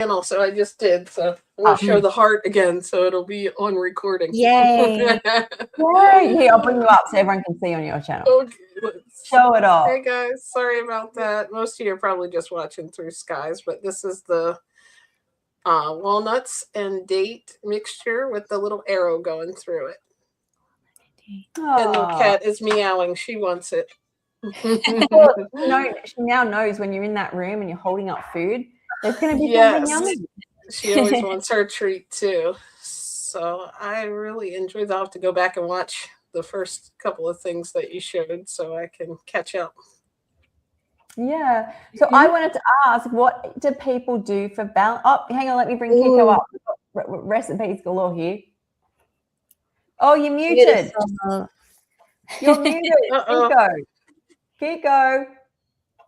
channel, so I just did. So I'm gonna show the heart again, so it'll be on recording. Yay. Yay. Here, I'll bring you up so everyone can see on your channel. Okay, Show it off. Hey guys, sorry about that. Most of you are probably just watching through skies, but this is the walnuts and date mixture with the little arrow going through it. And the cat is meowing. She wants it. Well, no, she now knows when you're in that room and you're holding up food, there's going to be something yummy. She always wants her treat too. So I really enjoyed that. I'll have to go back and watch the first couple of things that you showed so I can catch up. Yeah. So I wanted to ask, what do people do for balance? Oh, hang on, let me bring Kiko up. Recipes galore here. Oh, you're muted. You're muted, Kiko. Kiko,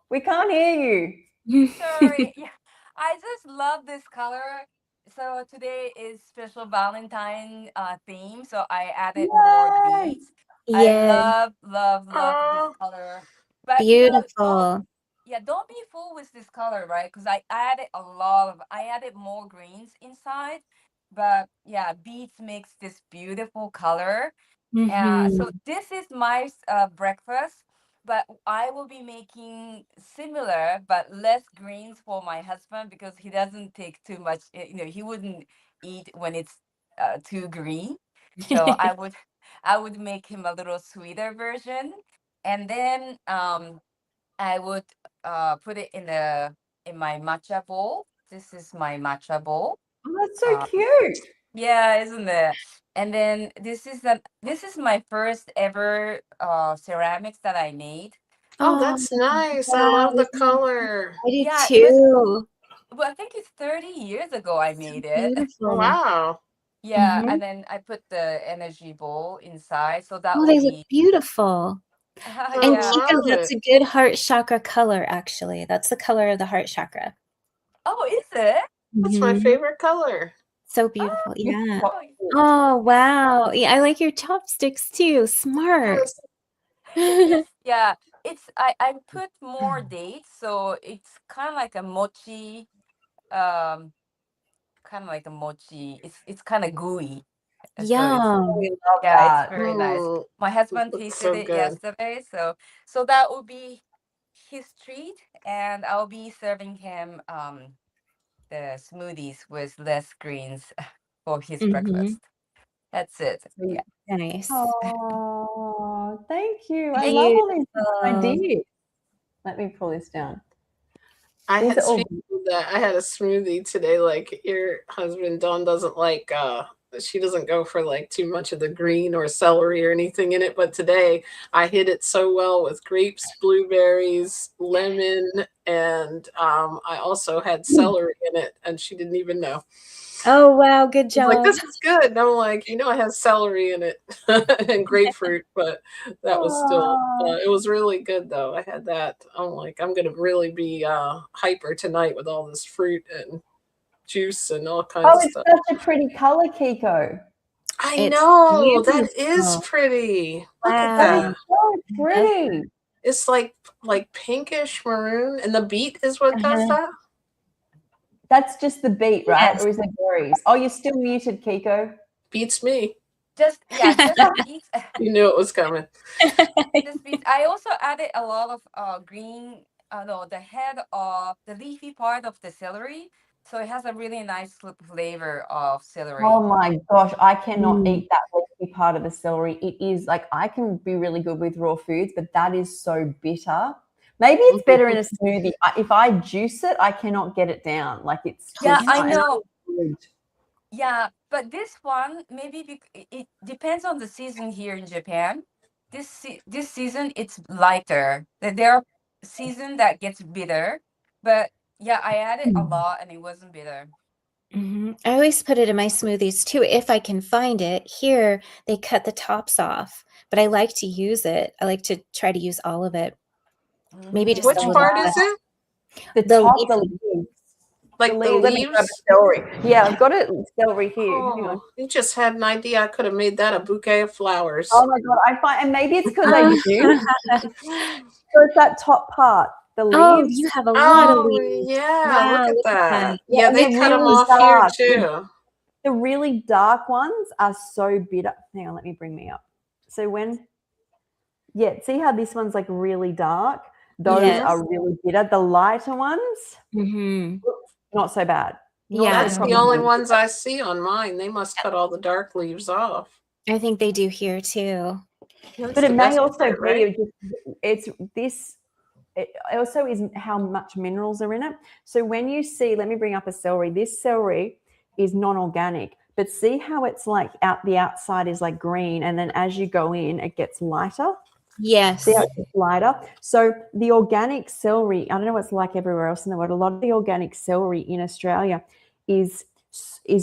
we can't hear you. Sorry. Yeah, I just love this color. So today is special Valentine theme. So I added more beads. I love this color. But, beautiful. Don't be fooled with this color, right? Because I added more greens inside. But yeah, beads makes this beautiful color. So this is my breakfast. But I will be making similar but less greens for my husband because he doesn't take too much. He wouldn't eat when it's too green. So I would make him a little sweeter version, and then I would put it in my matcha bowl. This is my matcha bowl. Oh, that's so cute. Yeah, isn't it? And then this is my first ever ceramics that I made. Oh, that's nice. Wow. I love the color. I do too. Well, I think it's 30 years ago I made it. Beautiful. Wow. Yeah, and then I put the energy bowl inside. So that they look beautiful. And Kiko, that's a good heart chakra color, actually. That's the color of the heart chakra. Oh, is it? That's my favorite color. So beautiful. Yeah. Oh, wow. Yeah, I like your chopsticks too. Smart. Yeah, I put more dates, so it's kind of like a mochi. It's kind of gooey. Yum. It's very nice. My husband tasted it yesterday, so that will be his treat, and I'll be serving him the smoothies with less greens for his breakfast. That's it. Yeah. Nice. Oh, thank you. I love all these ideas. Let me pull this down. I had a smoothie today. Like your husband Dawn doesn't like she doesn't go for like too much of the green or celery or anything in it, but today I hit it so well with grapes, blueberries, lemon, and I also had celery in it, and she didn't even know. Oh wow, good job. Like, this is good. And I'm like, it has celery in it and grapefruit, but that was still it was really good though. I had that. I'm like, I'm gonna really be hyper tonight with all this fruit and juice and all kinds of stuff. Oh, it's such a pretty color, Kiko. I know, that is pretty. Look at that. So pretty. It's like pinkish maroon, and the beet is what does that? That's just the beet, right? Or is it berries? Oh, you're still muted, Kiko. Beats me. Just beets. You knew it was coming. Just beets. I also added a lot of green. The head of the leafy part of the celery. So it has a really nice flavor of celery. Oh my gosh, I cannot eat that leafy part of the celery. It is like, I can be really good with raw foods, but that is so bitter. Maybe it's better in a smoothie. If I juice it, I cannot get it down. Like it's I know. Yeah, but this one maybe it depends on the season here in Japan. This season it's lighter. There are seasons that gets bitter, but yeah, I added a lot and it wasn't bitter. I always put it in my smoothies too, if I can find it. Here, they cut the tops off, but I like to use it. I like to try to use all of it. Maybe just which part is it? The top, the leaves. Like the leaves? Celery. Yeah, I've got it celery here. Oh, you just had an idea. I could have made that a bouquet of flowers. Oh my God, and maybe it's because I do. So it's that top part. the Oh, leaves. you have a lot of Oh, leaves. yeah, Wow, look at look at that. that. Yeah, Yeah, and they they're cut them really off here dark. too. The really dark ones are so bitter. Hang on, let me bring me up. So see how this one's like really dark? Those Yes. are really bitter. The lighter ones, Mm-hmm. not so bad. Not Yeah. so That's the only problematic. ones I see on mine. They must cut all the dark leaves off. I think they do here too. That's But it the may best also part, right? it's this. It also isn't how much minerals are in it. So when you see, let me bring up a celery. This celery is non-organic, but see how it's like the outside is like green, and then as you go in, it gets lighter. Yes. See how it gets lighter. So the organic celery, I don't know what it's like everywhere else in the world. A lot of the organic celery in Australia is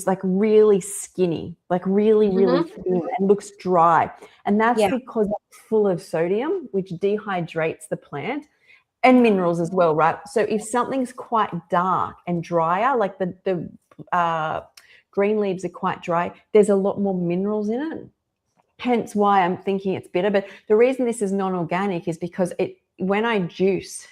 like really skinny, like really thin, and looks dry. And that's because it's full of sodium, which dehydrates the plant, and minerals as well, right? So if something's quite dark and drier, like the green leaves are quite dry, there's a lot more minerals in it. Hence why I'm thinking it's bitter. But the reason this is non-organic is because when I juice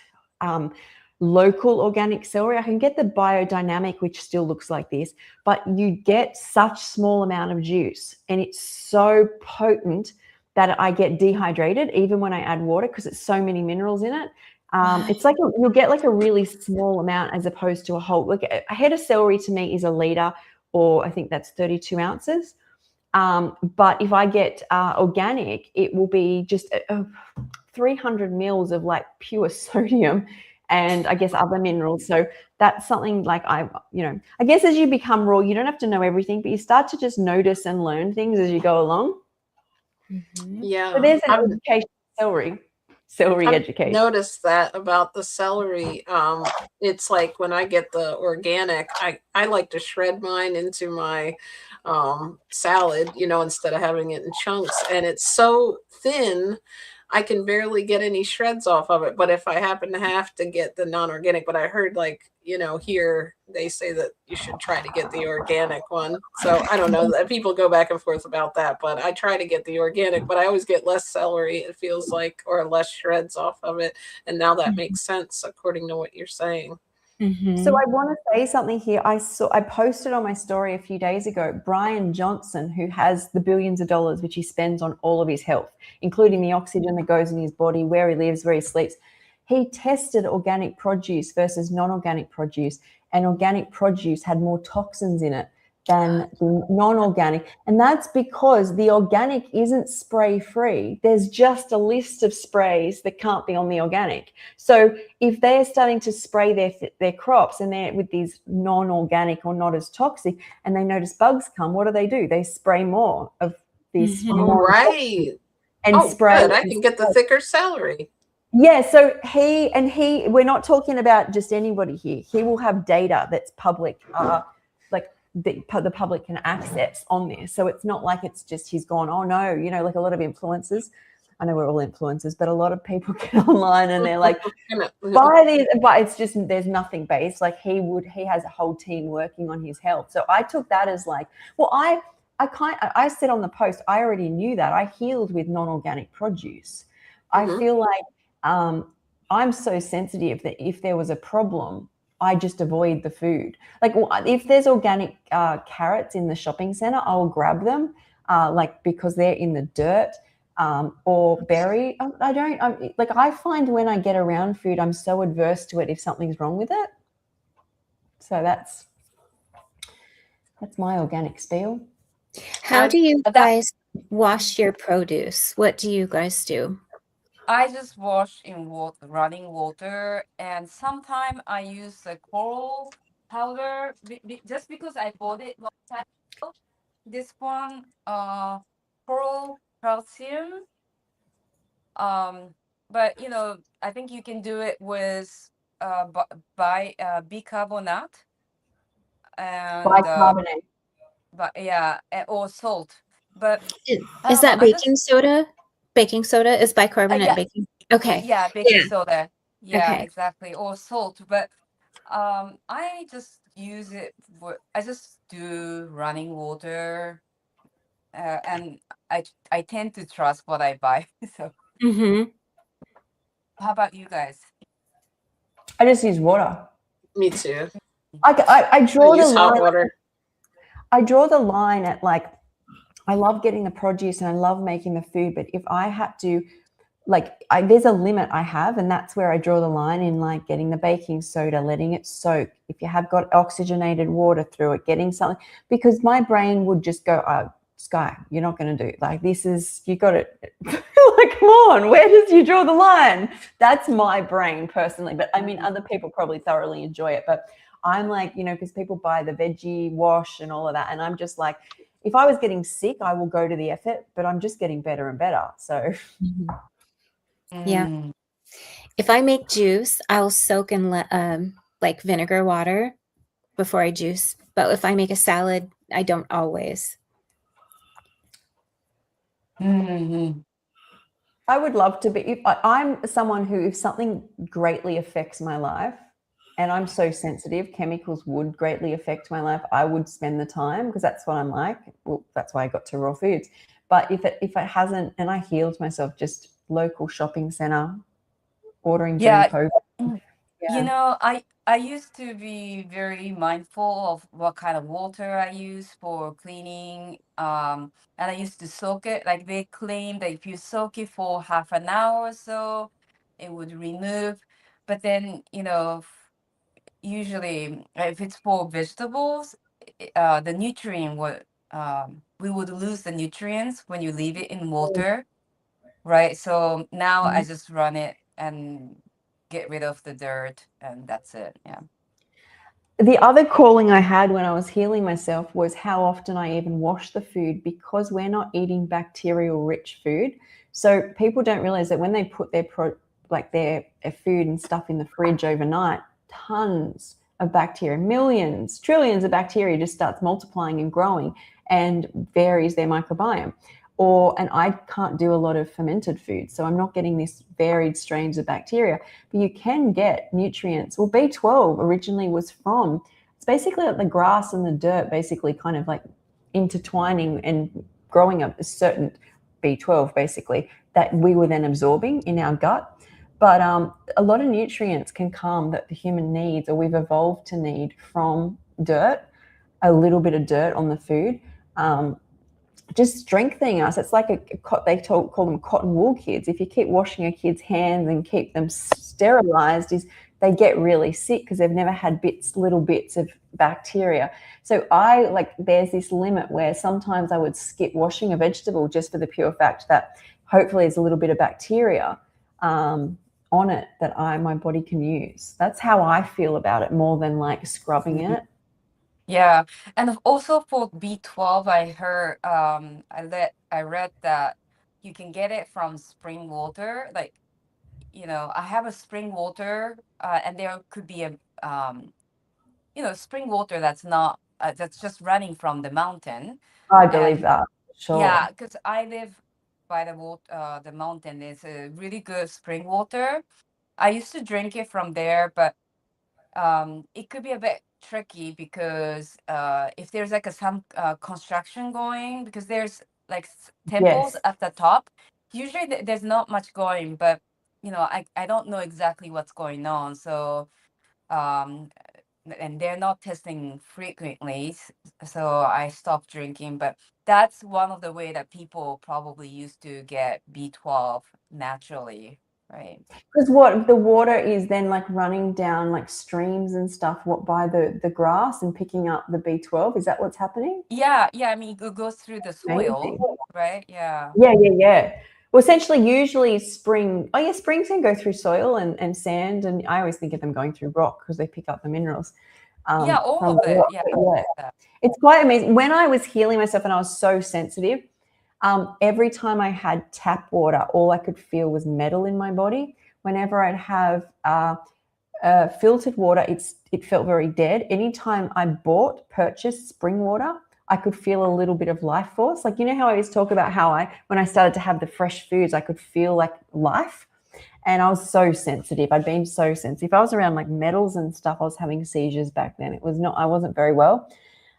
local organic celery, I can get the biodynamic, which still looks like this, but you get such small amount of juice, and it's so potent that I get dehydrated even when I add water because it's so many minerals in it. It's like you'll get like a really small amount as opposed to a whole. Look, a head of celery to me is a liter, or I think that's 32 ounces. But if I get organic, it will be just 300 mils of like pure sodium and I guess other minerals. So that's something like I guess as you become raw, you don't have to know everything, but you start to just notice and learn things as you go along. Mm-hmm. Yeah. So there's an education, celery I've education. noticed that about the celery. It's like when I get the organic, I like to shred mine into my salad, instead of having it in chunks. And it's so thin, I can barely get any shreds off of it. But if I happen to have to get the non-organic, but I heard here they say that you should try to get the organic one. So I don't know that people go back and forth about that, but I try to get the organic, but I always get less celery, it feels like, or less shreds off of it. And now that makes sense according to what you're saying. Mm-hmm. So I want to say something here. I posted on my story a few days ago, Brian Johnson, who has the billions of dollars which he spends on all of his health, including the oxygen that goes in his body, where he lives, where he sleeps. He tested organic produce versus non-organic produce, and organic produce had more toxins in it than the non-organic. And that's because the organic isn't spray-free. There's just a list of sprays that can't be on the organic. So if they're starting to spray their crops and they're with these non-organic or not as toxic, and they notice bugs come, what do? They spray more of these Right. and spray. Good. I can get the thicker celery. Yeah, so we're not talking about just anybody here. He will have data that's public, like the public can access on this. So it's not like it's just he's gone, oh no, like a lot of influencers. I know we're all influencers, but a lot of people get online and they're like, buy these, but it's just there's nothing based. Like he has a whole team working on his health. So I took that as like, well, I said on the post, I already knew that. I healed with non-organic produce. I feel like I'm so sensitive that if there was a problem, I just avoid the food. Like if there's organic carrots in the shopping center, I'll grab them, because they're in the dirt, or berry. I find when I get around food, I'm so adverse to it if something's wrong with it. So that's my organic spiel. How do you guys wash your produce? What do you guys do? I just wash in running water, and sometimes I use the coral powder just because I bought it long time ago. This one, coral calcium. But I think you can do it with bicarbonate and Bicarbonate. but yeah, or salt. But Is that baking soda? Baking soda is bicarbonate baking. Okay. Yeah, baking soda. Yeah, Okay. exactly. Or salt. But I just use it I just do running water, and I tend to trust what I buy. So Mm-hmm. how about you guys? I just use water. Me too. I draw the use hot line. water. I draw the line at like, I love getting the produce and I love making the food, but if I had to, like, there's a limit I have, and that's where I draw the line in, like getting the baking soda, letting it soak. If you have got oxygenated water through it, getting something, because my brain would just go, oh, Sky, you're not going to do it. Like, this is, you got it. Like, come on, where does you draw the line? That's my brain personally. But I mean, other people probably thoroughly enjoy it. But I'm like, you know, because people buy the veggie wash and all of that. And I'm just like, if I was getting sick, I will go to the effort, but I'm just getting better and better. So. Yeah. If I make juice, I'll soak in like vinegar water before I juice. But if I make a salad, I don't always. Mm-hmm. I would love to be. I'm someone who, if something greatly affects my life, and I'm so sensitive, chemicals would greatly affect my life, I would spend the time, because that's what I'm like. Well, that's why I got to raw foods. But if it hasn't, and I healed myself, just local shopping center, ordering during COVID. You know, I used to be very mindful of what kind of water I use for cleaning. And I used to soak it. Like, they claim that if you soak it for half an hour or so, it would remove. But then, you know, usually if it's for vegetables, the nutrient would we would lose the nutrients when you leave it in water, right? So now I just run it and get rid of the dirt, and that's it. Yeah. The other calling I had when I was healing myself was how often I even wash the food, because we're not eating bacterial rich food. So people don't realize that when they put their food and stuff in the fridge overnight, tons of bacteria, millions, trillions of bacteria just starts multiplying and growing and varies their microbiome. And I can't do a lot of fermented food, so I'm not getting this varied strains of bacteria. But you can get nutrients. Well, B12 originally was from, it's basically like the grass and the dirt basically kind of like intertwining and growing up a certain B12 basically that we were then absorbing in our gut. But a lot of nutrients can come that the human needs, or we've evolved to need, from dirt, a little bit of dirt on the food. Just strengthening us. It's like they call them cotton wool kids. If you keep washing a kid's hands and keep them sterilized, they get really sick because they've never had little bits of bacteria. So there's this limit where sometimes I would skip washing a vegetable just for the pure fact that hopefully there's a little bit of bacteria on it that my body can use. That's how I feel about it, more than like scrubbing it. Yeah, and also for B12, I heard I read that you can get it from spring water. Like, you know, I have a spring water, and there could be a spring water that's not that's just running from the mountain. I believe that. Sure. Yeah, because I live by the mountain. It's a really good spring water. I used to drink it from there, but it could be a bit tricky because if there's like some construction going, because there's like temples at the top, usually there's not much going, but you know, I don't know exactly what's going on. So and they're not testing frequently, so I stopped drinking. But that's one of the way that people probably used to get B12 naturally. Right. Because what the water is then like running down like streams and stuff, by the grass and picking up the B12. Is that what's happening? Yeah. I mean, it goes through the soil, right? Yeah. Well, essentially, usually springs can go through soil and sand, and I always think of them going through rock because they pick up the minerals. All of it. Yeah. It's quite amazing. When I was healing myself and I was so sensitive, every time I had tap water, all I could feel was metal in my body. Whenever I'd have filtered water, it felt very dead. Anytime I purchased spring water, I could feel a little bit of life force. Like, you know how I always talk about how when I started to have the fresh foods, I could feel like life. And I was so sensitive. I'd been so sensitive. If I was around like metals and stuff, I was having seizures back then. I wasn't very well.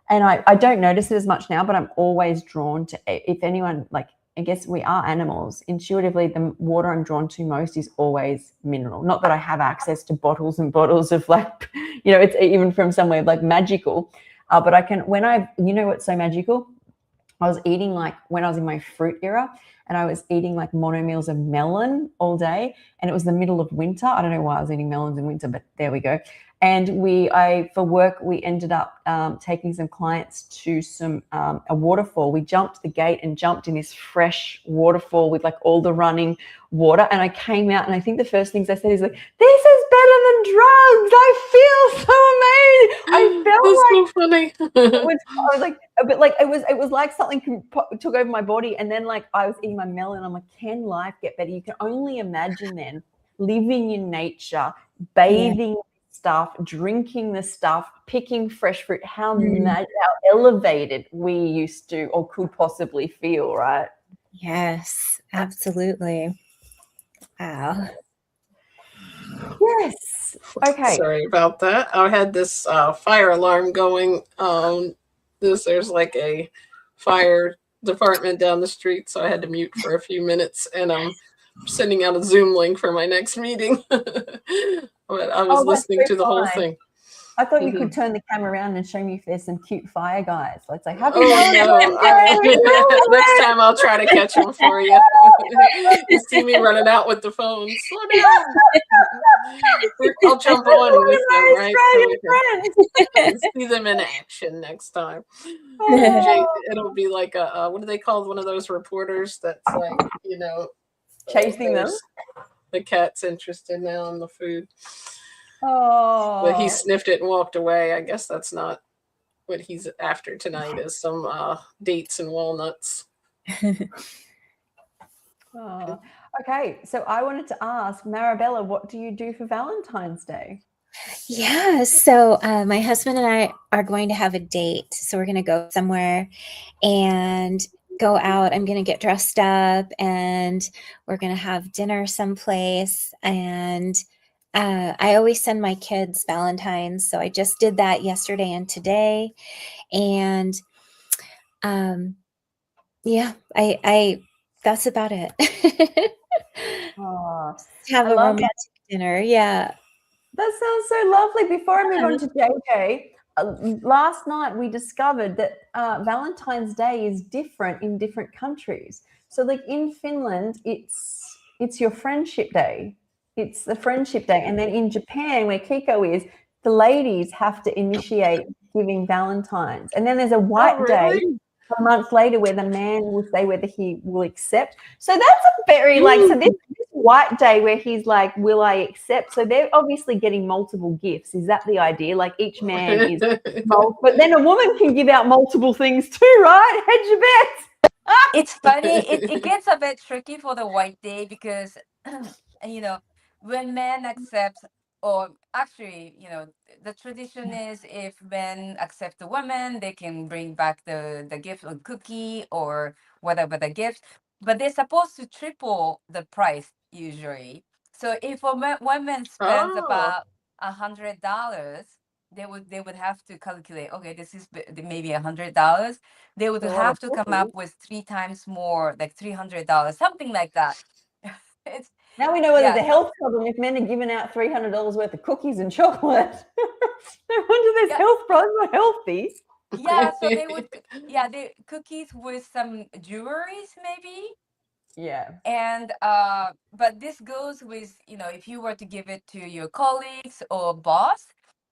And I don't notice it as much now, but I'm always drawn to, if anyone, like I guess we are animals. Intuitively, the water I'm drawn to most is always mineral. Not that I have access to bottles and bottles of like, it's even from somewhere like magical. But I can, what's so magical? I was eating like when I was in my fruit era, and I was eating like monomeals of melon all day, and it was the middle of winter. I don't know why I was eating melons in winter, but there we go. And for work, we ended up taking some clients to a waterfall. We jumped the gate and jumped in this fresh waterfall with like all the running water. And I came out, and I think the first things I said is like, "This is better than drugs. I feel so amazing." I felt That's so funny. I was like, but like it was like something took over my body, and then like I was eating my melon. I'm like, can life get better? You can only imagine then living in nature, bathing. Stuff, drinking the stuff, picking fresh fruit, how elevated we used to or could possibly feel, right? Yes, absolutely. Wow. Yes. Okay. Sorry about that. I had this fire alarm going. There's like a fire department down the street, so I had to mute for a few minutes, and I'm sending out a Zoom link for my next meeting. But I was listening to the whole thing. I thought you could turn the camera around and show me if there's some cute fire guys. Let's say, happy next time I'll try to catch them for you. You see me running out with the phone. Slow down. I'll jump on with them, right? So see them in action next time. It'll be like what do they call one of those reporters that's like, chasing them? The cat's interested now in the food. Oh. But he sniffed it and walked away. I guess that's not what he's after tonight, is some dates and walnuts. Oh. Okay, so I wanted to ask, Marabella, what do you do for Valentine's Day? Yeah, so my husband and I are going to have a date. So we're going to go somewhere and go out. I'm going to get dressed up, and we're going to have dinner someplace. And I always send my kids Valentines. So I just did that yesterday and today. And yeah, I that's about it. Have a romantic dinner. Yeah. That sounds so lovely. Before I move on to JJ, last night we discovered that Valentine's Day is different in different countries. So like in Finland, it's your friendship day. It's the friendship day. And then in Japan, where Kiko is, the ladies have to initiate giving Valentines. And then there's a white day a month later where the man will say whether he will accept. So that's a very so this white day where he's like, will I accept? So they're obviously getting multiple gifts. Is that the idea? Like each man is but then a woman can give out multiple things too, right? Hedge your bets. It's funny. It gets a bit tricky for the white day because when men accept, or actually, the tradition is if men accept the woman, they can bring back the gift or cookie or whatever the gift, but they're supposed to triple the price usually. So if a woman spends about $100, they would have to calculate, okay, this is maybe $100. They would have to come up with 3 times more, like $300, something like that. Now we know whether there's a health problem if men are giving out $300 worth of cookies and chocolate. No wonder there's health problems. Not healthy. Yeah, so they would, they cookies with some jewelries maybe. Yeah. And but this goes with, if you were to give it to your colleagues or boss,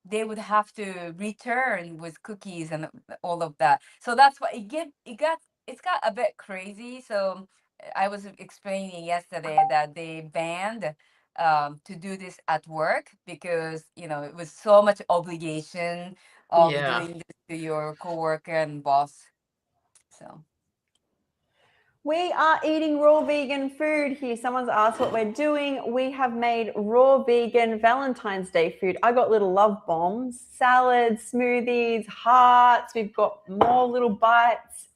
they would have to return with cookies and all of that. So that's why it's got a bit crazy. So I was explaining yesterday that they banned to do this at work because it was so much obligation of doing this to your coworker and boss. So we are eating raw vegan food here. Someone's asked what we're doing. We have made raw vegan Valentine's Day food. I got little love bombs, salads, smoothies, hearts. We've got more little bites.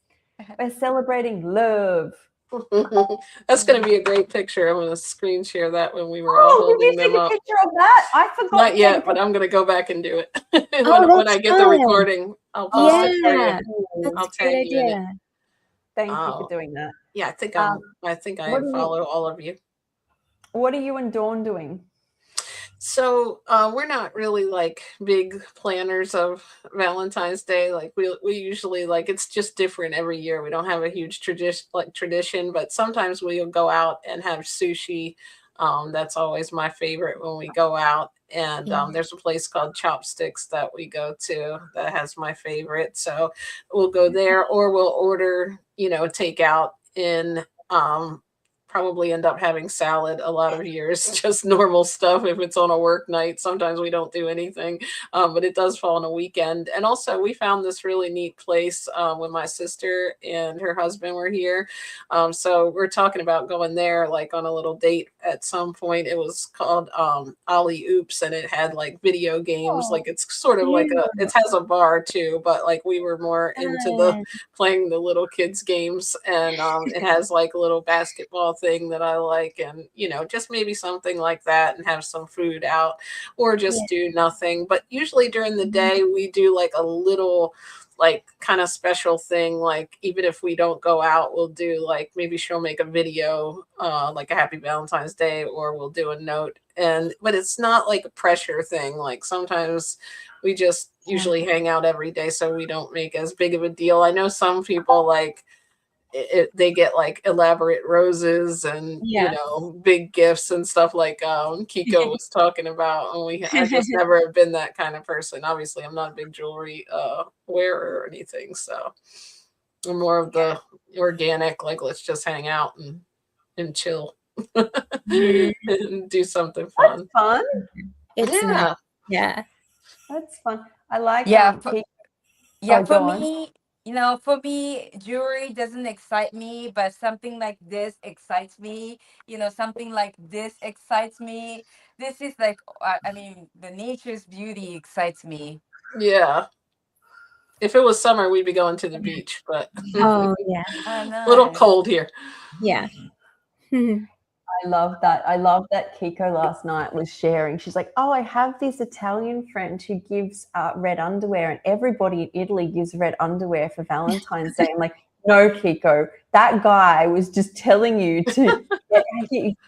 We're celebrating love. That's going to be a great picture. I'm going to screen share that when we were all holding them up. Take a picture of that? I forgot. Not yet, but I'm going to go back and do it. when I get the recording, I'll post it for you. That's I'll a great idea. Thank you for doing that. Yeah, I think Um, I follow all of you. What are you and Dawn doing? So we're not really like big planners of Valentine's Day. Like we usually like it's just different every year. We don't have a huge tradition, but sometimes we'll go out and have sushi. That's always my favorite when we go out. And Yeah. there's a place called Chopsticks that we go to that has my favorite. So we'll go there, or we'll order, takeout in. Probably end up having salad a lot of years, just normal stuff if it's on a work night. Sometimes we don't do anything, but it does fall on a weekend. And also, we found this really neat place when my sister and her husband were here. So we're talking about going there like on a little date at some point. It was called Ollie Oops, and it had like video games. Oh, like it's sort of like it has a bar too, but like we were more into the Fun. playing the little kids games, and it has like a little basketball thing that I like, and just maybe something like that, and have some food out, or just do nothing. But usually during the day we do like a little like kind of special thing, like even if we don't go out, we'll do like maybe she'll make a video like a happy Valentine's Day, or we'll do a note. But it's not like a pressure thing. Like sometimes we just usually hang out every day, so we don't make as big of a deal. I know some people like they get like elaborate roses and Yeah. big gifts and stuff like Kiko was talking about, and I just never have been that kind of person. Obviously, I'm not a big jewelry wearer or anything, so I'm more of the organic, like let's just hang out and chill and do something that's fun. fun. It's Yeah. nice. Yeah. That's fun. I like Yeah, Oh, for go on. me, for me, jewelry doesn't excite me, but something like this excites me. Something like this excites me. This is like, I mean, the nature's beauty excites me. Yeah. If it was summer, we'd be going to the beach, but Oh, yeah. Oh, a little nice. cold here. Yeah. I love that. I love that Kiko last night was sharing. She's like, oh, I have this Italian friend who gives red underwear, and everybody in Italy gives red underwear for Valentine's Day. I'm like, no, Kiko, that guy was just telling you to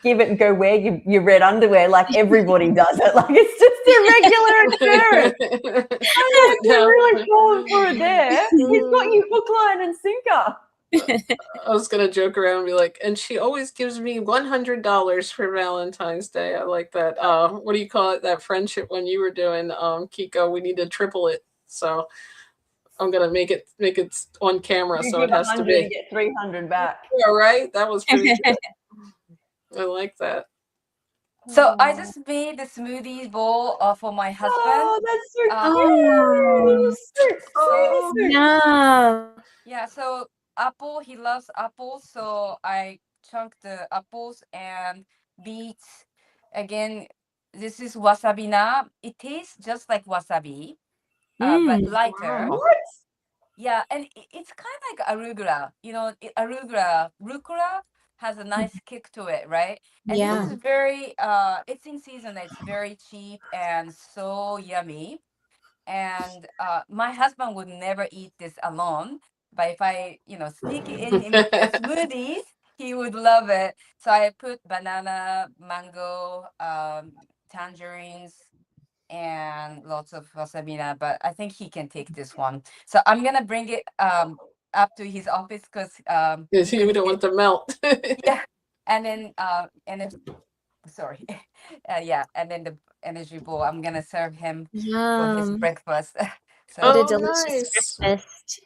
give it and go wear your red underwear like everybody does it. Like it's just a regular occurrence. You're really falling for it there. He's got you hook, line, and sinker. I was gonna joke around and be like, and she always gives me $100 for Valentine's Day. I like that. What do you call it? That friendship when you were doing Kiko, we need to triple it. So I'm gonna make it on camera, You so give it has to 100 be. and get 300 back. Yeah, right? That was pretty good. I like that. So I just made the smoothie bowl for my husband. Oh, that's so Oh. cute. Oh. No. Yeah, so apple, he loves apples, so I chunk the apples and beets. Again, this is wasabi na. It tastes just like wasabi, but lighter. Wow. What? Yeah, and it's kind of like arugula. Rucola has a nice kick to it, right? And Yeah. this is very it's in season. It's very cheap and so yummy. And my husband would never eat this alone, but if I sneak it in the smoothies, he would love it. So I put banana, mango, tangerines, and lots of wasabi, but I think he can take this one. So I'm gonna bring it up to his office because We don't want to melt. yeah, and then sorry, yeah, and then the energy bowl, I'm gonna serve him for his breakfast. So What a Oh, delicious nice. breakfast.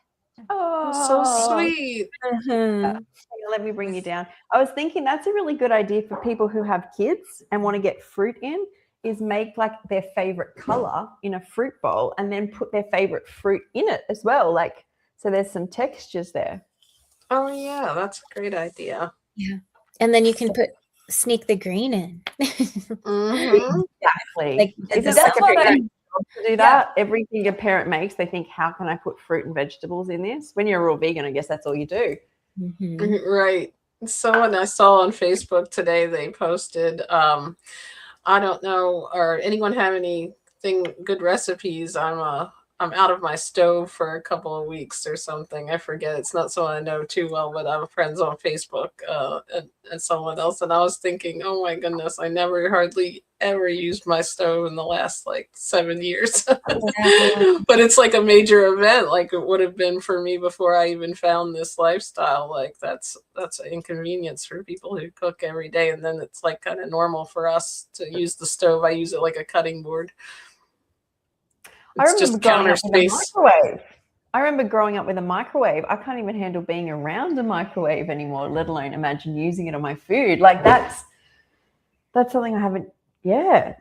That's so sweet. Mhm. Let me bring you down. I was thinking that's a really good idea for people who have kids and want to get fruit in, is make like their favorite color in a fruit bowl and then put their favorite fruit in it as well. Like, so there's some textures there. Oh yeah, that's a great idea. Yeah. And then you can sneak the green in. Mhm. Exactly. Like Isn't the it like a what big I- job to do that? Everything a parent makes, they think, how can I put fruit and vegetables in this? When you're a raw vegan, I guess that's all you do. Mhm. Right. Someone I saw on Facebook today, they posted, I don't know, or anyone have anything good recipes? I'm a I'm out of my stove for a couple of weeks or something. I forget. It's not someone I know too well, but I'm friends on Facebook and someone else. And I was thinking, oh my goodness, I never hardly ever used my stove in the last like 7 years. But it's like a major event, like it would have been for me before I even found this lifestyle. Like that's an inconvenience for people who cook every day, and then it's like kind of normal for us to use the stove. I use it like a cutting board. It's just counter space. I remember growing up with a microwave. I can't even handle being around a microwave anymore, let alone imagine using it on my food. Like that's something I haven't. Yeah,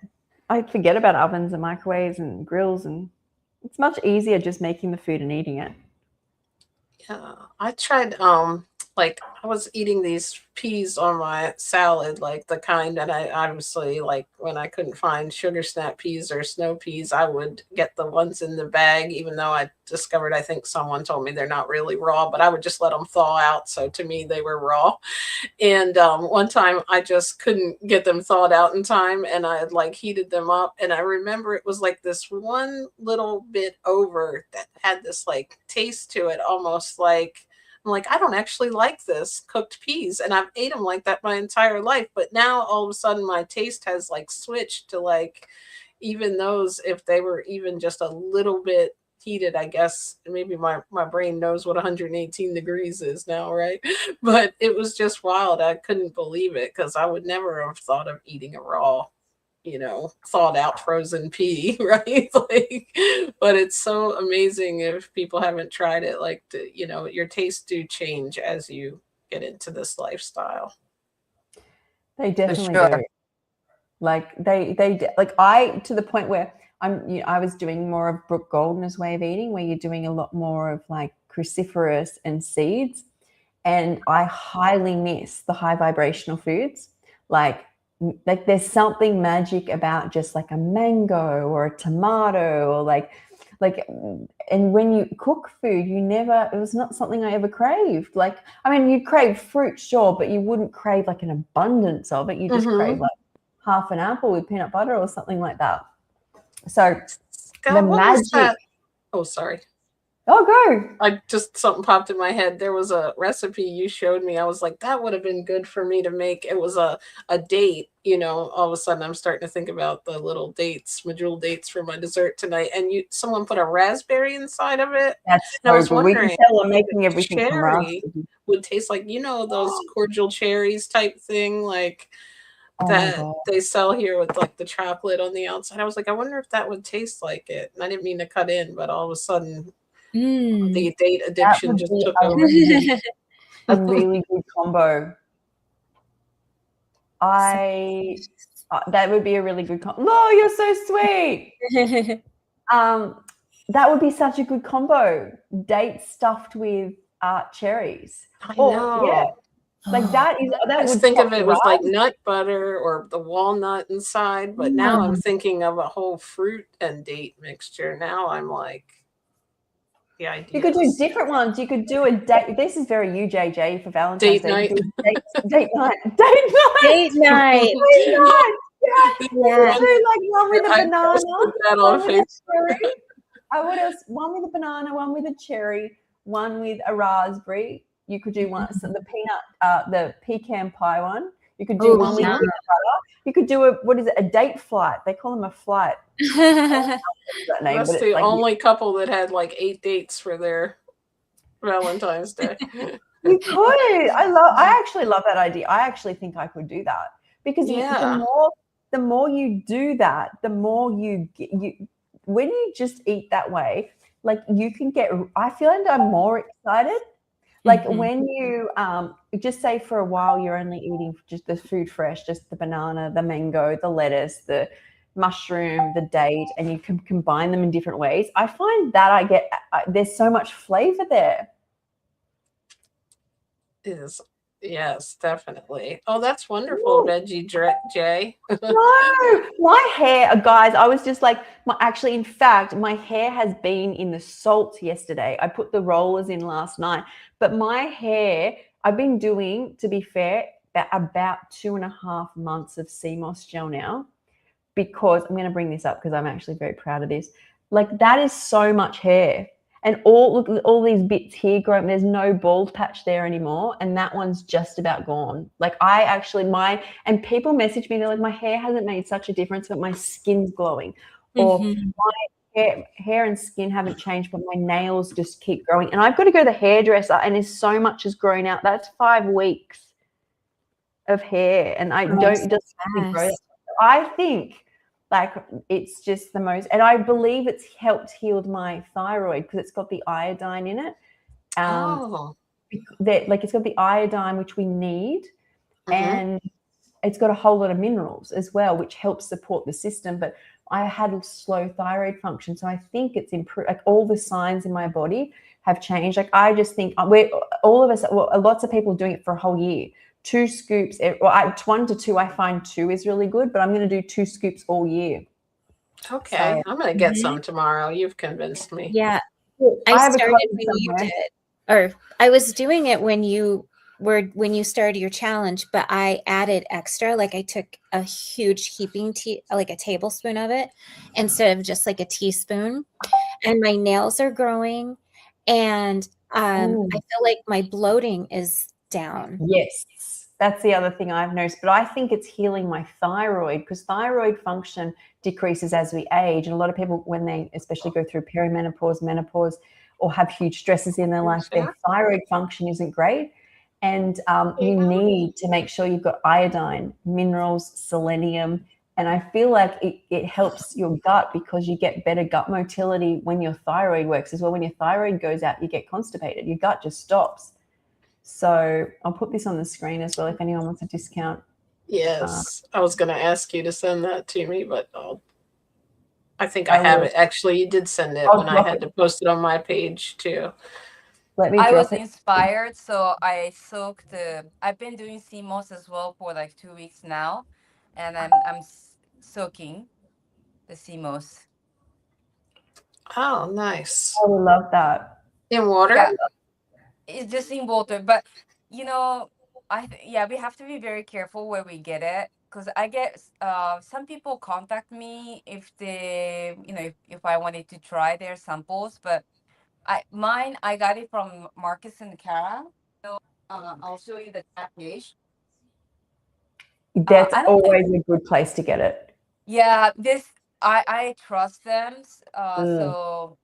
I forget about ovens and microwaves and grills, and it's much easier just making the food and eating it. Yeah, I tried like I was eating these peas on my salad, like the kind that I obviously like when I couldn't find sugar snap peas or snow peas, I would get the ones in the bag, even though I discovered, I think someone told me they're not really raw, but I would just let them thaw out. So to me, they were raw. And one time I just couldn't get them thawed out in time, and I had like heated them up. And I remember it was like this one little bit over that had this like taste to it, almost like I'm like, I don't actually like this cooked peas. And I've ate them like that my entire life. But now all of a sudden my taste has like switched to like even those, if they were even just a little bit heated, I guess maybe my brain knows what 118 degrees is now, right? But it was just wild. I couldn't believe it because I would never have thought of eating a raw, thawed out frozen pea, right? Like, but it's so amazing if people haven't tried it, like, your tastes do change as you get into this lifestyle. They definitely do. Like I, to the point where I was doing more of Brooke Golden's way of eating, where you're doing a lot more of like cruciferous and seeds. And I highly miss the high vibrational foods. Like there's something magic about just like a mango or a tomato or like, and when you cook food, it was not something I ever craved. Like, I mean, you'd crave fruit, sure, but you wouldn't crave like an abundance of it. You just crave like half an apple with peanut butter or something like that. So the magic. Oh, sorry. Oh, go. Something popped in my head. There was a recipe you showed me. I was like, that would have been good for me to make. It was a date, all of a sudden I'm starting to think about the little dates, medjool dates for my dessert tonight. And someone put a raspberry inside of it. That's and I was wondering, we can tell I'm making everything cherry would taste like, those cordial cherries type thing, like that they sell here with like the chocolate on the outside. I was like, I wonder if that would taste like it. And I didn't mean to cut in, but all of a sudden the date addiction just took over. A really good combo. That would be a really good combo. Oh, you're so sweet. That would be such a good combo. Dates stuffed with cherries. I know. Yeah. Like that I would think of it with like nut butter or the walnut inside, but now I'm thinking of a whole fruit and date mixture. Now I'm like, the idea. You could do different ones. You could do a date. This is very UJJ for Valentine's Day. Night. Date night. Date night. Date night. Date night. Yeah. Do like one with a banana. That on Facebook. What else? One with a banana, one with a cherry, one with a raspberry. You could do one, so the pecan pie one. You could do one with peanut butter. You could do a date flight. They call them a flight. That's the only couple that had like 8 dates for their Valentine's Day. You could. I actually love that idea. I actually think I could do that because the more you do that, the more you when you just eat that way, like you can get. I feel like I'm more excited. Like when you just say for a while you're only eating just the food fresh, just the banana, the mango, the lettuce, the mushroom, the date, and you can combine them in different ways. I find that there's so much flavor there. Yes, definitely. Oh, that's wonderful, Veggie Jay. No, my hair, guys, I was just like, in fact, my hair has been in the salt yesterday. I put the rollers in last night, but my hair, I've been doing, to be fair, about 2.5 months of sea moss gel now, because I'm going to bring this up because I'm actually very proud of this. Like that is so much hair. And all these bits here growing, there's no bald patch there anymore. And that one's just about gone. Like I actually, and people message me, they're like, my hair hasn't made such a difference, but my skin's glowing. Or my hair and skin haven't changed, but my nails just keep growing. And I've got to go to the hairdresser and there's so much has grown out. That's 5 weeks of hair. And I don't just grow. I think like it's just the most, and I believe it's helped healed my thyroid because it's got the iodine in it. Like it's got the iodine which we need, and it's got a whole lot of minerals as well, which helps support the system. But I had a slow thyroid function, so I think it's improved. Like all the signs in my body have changed. Like I just think all of us, lots of people doing it for a whole year. 2 scoops, 1 to 2. I find 2 is really good, but I'm going to do 2 scoops all year. Okay, so, I'm going to get some tomorrow. You've convinced me. Yeah, I started when you did, or I was doing it when you started your challenge, but I added extra. Like I took a huge heaping like a tablespoon of it instead of just like a teaspoon, and my nails are growing, and I feel like my bloating is down. Yes. That's the other thing I've noticed, but I think it's healing my thyroid because thyroid function decreases as we age. And a lot of people, when they especially go through perimenopause, menopause, or have huge stresses in their life, their thyroid function isn't great. And you need to make sure you've got iodine, minerals, selenium. And I feel like it helps your gut because you get better gut motility when your thyroid works as well. When your thyroid goes out, you get constipated. Your gut just stops. So I'll put this on the screen as well if anyone wants a discount. Yes, I was going to ask you to send that to me, but I think I have it. Actually, you did send it when I had to post it on my page too. I was inspired, so I soaked I've been doing sea moss as well for like 2 weeks now, and I'm soaking the sea moss. Oh, nice. I love that. In water? Yeah. It's just in water, but you know, we have to be very careful where we get it because I get some people contact me if they, if I wanted to try their samples, but I got it from Marcus and Kara. So I'll show you the package. That's always a good place to get it. Yeah, I trust them. But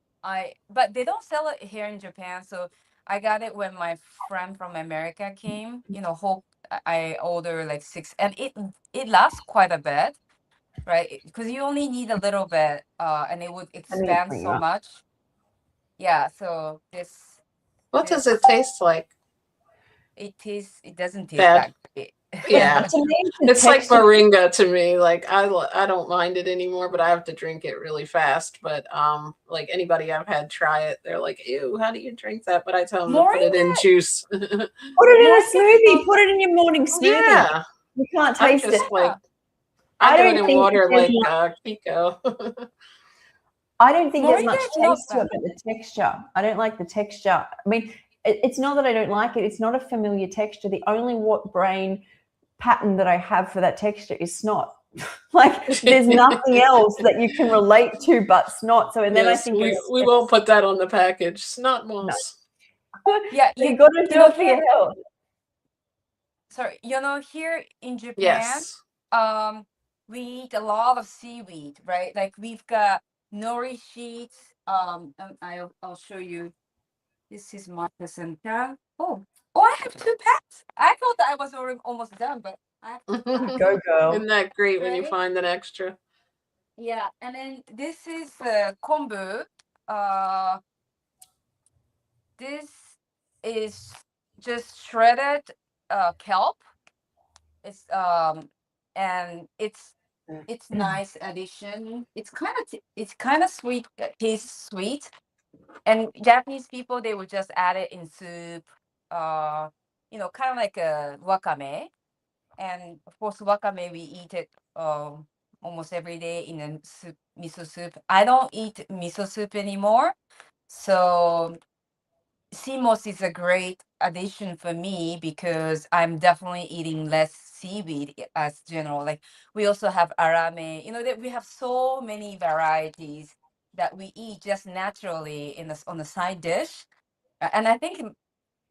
they don't sell it here in Japan, so I got it when my friend from America came. I ordered like 6, and it lasts quite a bit, right? Because you only need a little bit, and it would expand so much. Yeah. So this. What does it taste like? It doesn't taste bad. That yeah. It's like moringa to me. Like I don't mind it anymore, but I have to drink it really fast. But like anybody I've had try it, they're like, ew, how do you drink that? But I tell them to put it in juice. Put it in a smoothie. Put it in your morning smoothie. Yeah. You can't taste it. Like, I do it in water like Kiko. I don't think there's much taste to it, but the texture. I don't like the texture. I mean, it's not that I don't like it. It's not a familiar texture. The only brain pattern that I have for that texture is snot. Like there's nothing else that you can relate to but snot. So and then I think we won't put that on the package. Snot moss. No. Yeah, you got to do it for your health. Sorry, here in Japan, we eat a lot of seaweed, right? Like we've got nori sheets. I'll show you. This is Marcus and Kara. Oh, I have 2 packs. I thought that I was almost done, but I have 2 Go, girl. Isn't that great when you find an extra? Yeah, and then this is kombu. This is just shredded kelp. It's and it's nice addition. It's kind of sweet. Tastes sweet. And Japanese people, they would just add it in soup, kind of like a wakame. And of course, wakame, we eat it almost every day in a miso soup. I don't eat miso soup anymore. So sea moss is a great addition for me because I'm definitely eating less seaweed as general. Like we also have arame, we have so many varieties that we eat just naturally on the side dish. And I think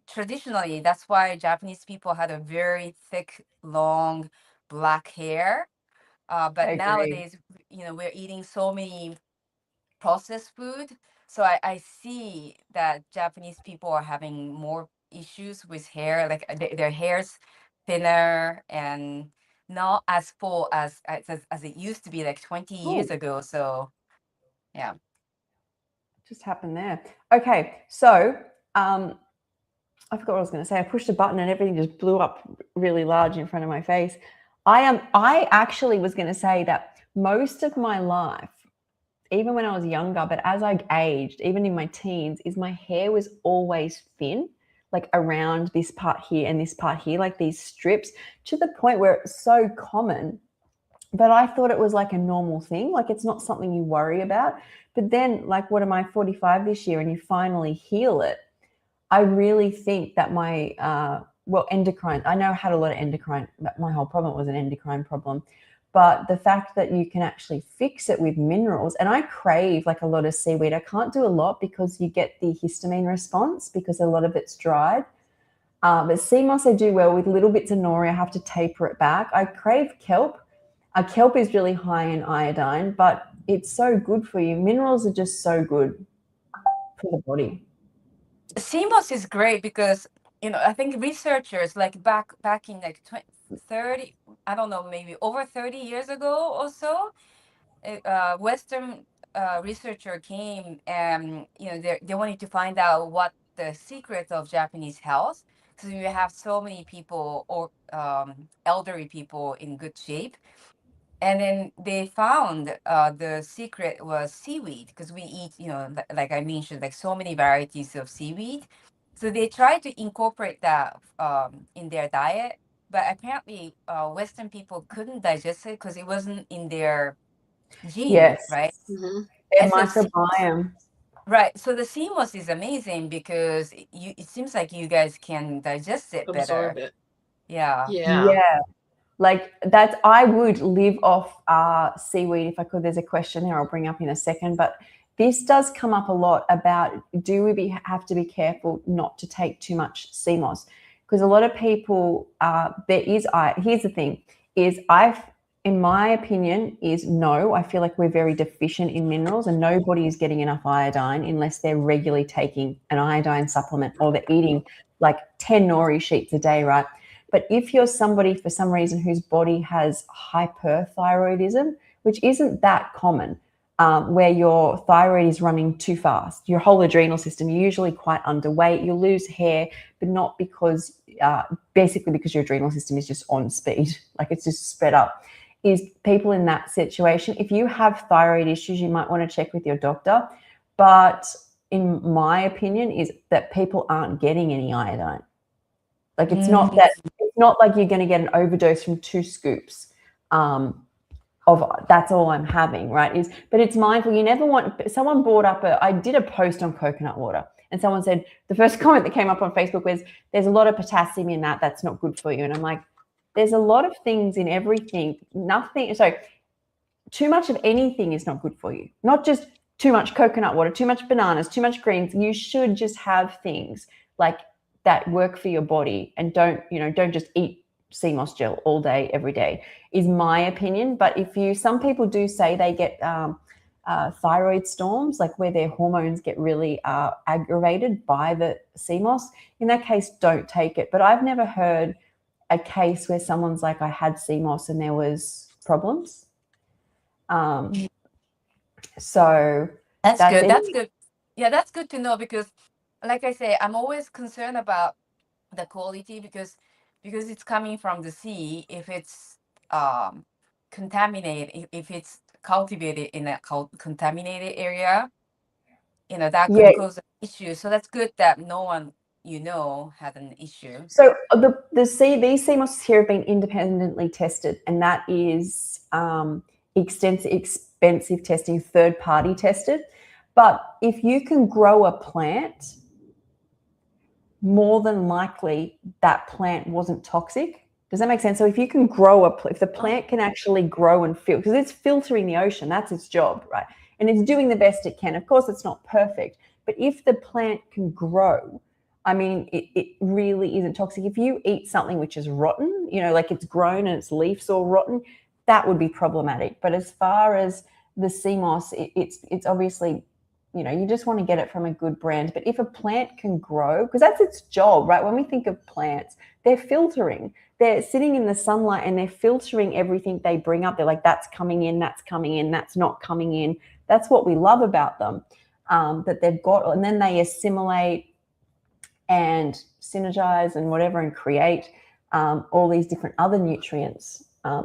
traditionally that's why Japanese people had a very thick, long black hair. I But agree. nowadays, we're eating so many processed food. So I see that Japanese people are having more issues with hair, like their hair's thinner and not as full as it used to be like 20 years ago. So yeah. Just happened there. Okay, so I forgot what I was going to say. I pushed a button and everything just blew up really large in front of my face. I actually was going to say that most of my life, even when I was younger, but as I aged, even in my teens, is my hair was always thin, like around this part here and this part here, like these strips, to the point where it's so common. But I thought it was like a normal thing, like it's not something you worry about. But then, like, what am I, 45 this year, and you finally heal it? I really think that my endocrine, I know I had a lot of endocrine, my whole problem was an endocrine problem. But the fact that you can actually fix it with minerals, and I crave like a lot of seaweed. I can't do a lot because you get the histamine response because a lot of it's dried. But sea moss I do well with little bits of nori. I have to taper it back. I crave kelp. Kelp is really high in iodine, but it's so good for you. Minerals are just so good for the body. Sea moss is great because I think researchers like back in like 30, I don't know, maybe over 30 years ago or so, Western researcher came and they wanted to find out what the secret of Japanese health, because we have so many people or elderly people in good shape. And then they found the secret was seaweed, because we eat, like I mentioned, like so many varieties of seaweed. So they tried to incorporate that in their diet, but apparently Western people couldn't digest it because it wasn't in their genes, Yes. right? Mm-hmm. Their microbiome. Right. So the sea moss is amazing because it seems like you guys can digest it Absorb better. it. Yeah. Yeah. Like that's, I would live off seaweed if I could. There's a question there I'll bring up in a second, but this does come up a lot about, do we have to be careful not to take too much sea moss? Because a lot of people, here's the thing, is in my opinion, is no, I feel like we're very deficient in minerals and nobody is getting enough iodine unless they're regularly taking an iodine supplement or they're eating like 10 nori sheets a day, right? But if you're somebody for some reason whose body has hyperthyroidism, which isn't that common, where your thyroid is running too fast, your whole adrenal system, you're usually quite underweight, you'll lose hair, but not because, basically because your adrenal system is just on speed, like it's just sped up, is people in that situation. If you have thyroid issues, you might want to check with your doctor. But in my opinion is that people aren't getting any iodine. Like it's not like you're going to get an overdose from 2 scoops of that's all I'm having, right? But it's mindful. You never want, someone brought up I did a post on coconut water and someone said, the first comment that came up on Facebook was, there's a lot of potassium in that's not good for you. And I'm like, there's a lot of things in everything, too much of anything is not good for you. Not just too much coconut water, too much bananas, too much greens. You should just have things like that work for your body, and don't just eat sea moss gel all day, every day, is my opinion. But some people do say they get thyroid storms, like where their hormones get really aggravated by the sea moss. In that case, don't take it. But I've never heard a case where someone's like, I had sea moss and there was problems. So that's good. That's good. Yeah, that's good to know, because like I say, I'm always concerned about the quality because it's coming from the sea. If it's contaminated, if it's cultivated in a contaminated area, that could cause an issue. So that's good that no one had an issue. So these sea mosses here have been independently tested, and that is expensive testing, third-party tested. But if you can grow a plant, more than likely that plant wasn't toxic. Does that make sense? So if you can grow if the plant can actually grow and filter, because it's filtering the ocean, that's its job, right? and it's doing the best it can. Of course, it's not perfect, but if the plant can grow, I mean, it really isn't toxic. If you eat something which is rotten, like it's grown and its leaves all rotten, that would be problematic. But as far as the sea moss, it's obviously, you just want to get it from a good brand. But if a plant can grow, because that's its job, right? When we think of plants, they're filtering. They're sitting in the sunlight and they're filtering everything they bring up. They're like, that's coming in, that's coming in, that's not coming in. That's what we love about them, that they've got, and then they assimilate and synergize and whatever and create all these different other nutrients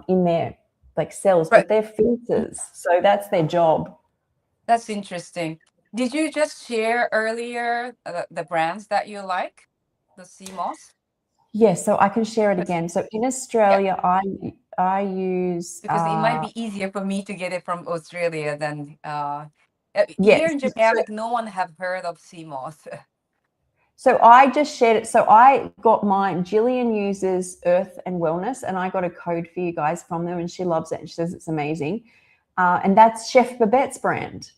in their like cells, Right. but they're filters. So that's their job. That's interesting. Did you just share earlier the brands that you like, the sea moss? Yes, so I can share it Yes. again. So in Australia, I use Because it might be easier for me to get it from Australia than yes. here in Japan. Like no one have heard of sea moss. So I just shared it. So I got mine. Jillian uses Earth and Wellness, and I got a code for you guys from them, and she loves it and she says it's amazing. And that's Chef Babette's brand.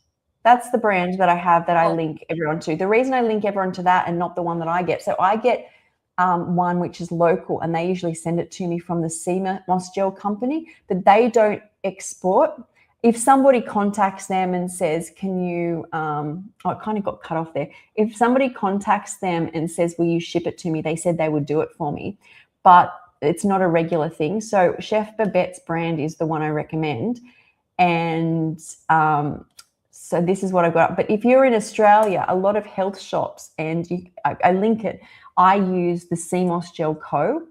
That's the brand that I have that I link everyone to. The reason I link everyone to that and not the one that I get, so I get one which is local, and they usually send it to me from the sea moss gel company, but they don't export. If somebody contacts them and says, can you, it kind of got cut off there. If somebody contacts them and says, will you ship it to me? They said they would do it for me, but it's not a regular thing. So Chef Babette's brand is the one I recommend. And so this is what I got. But if you're in Australia, a lot of health shops, and I link it, I use the Sea Moss Gel Co.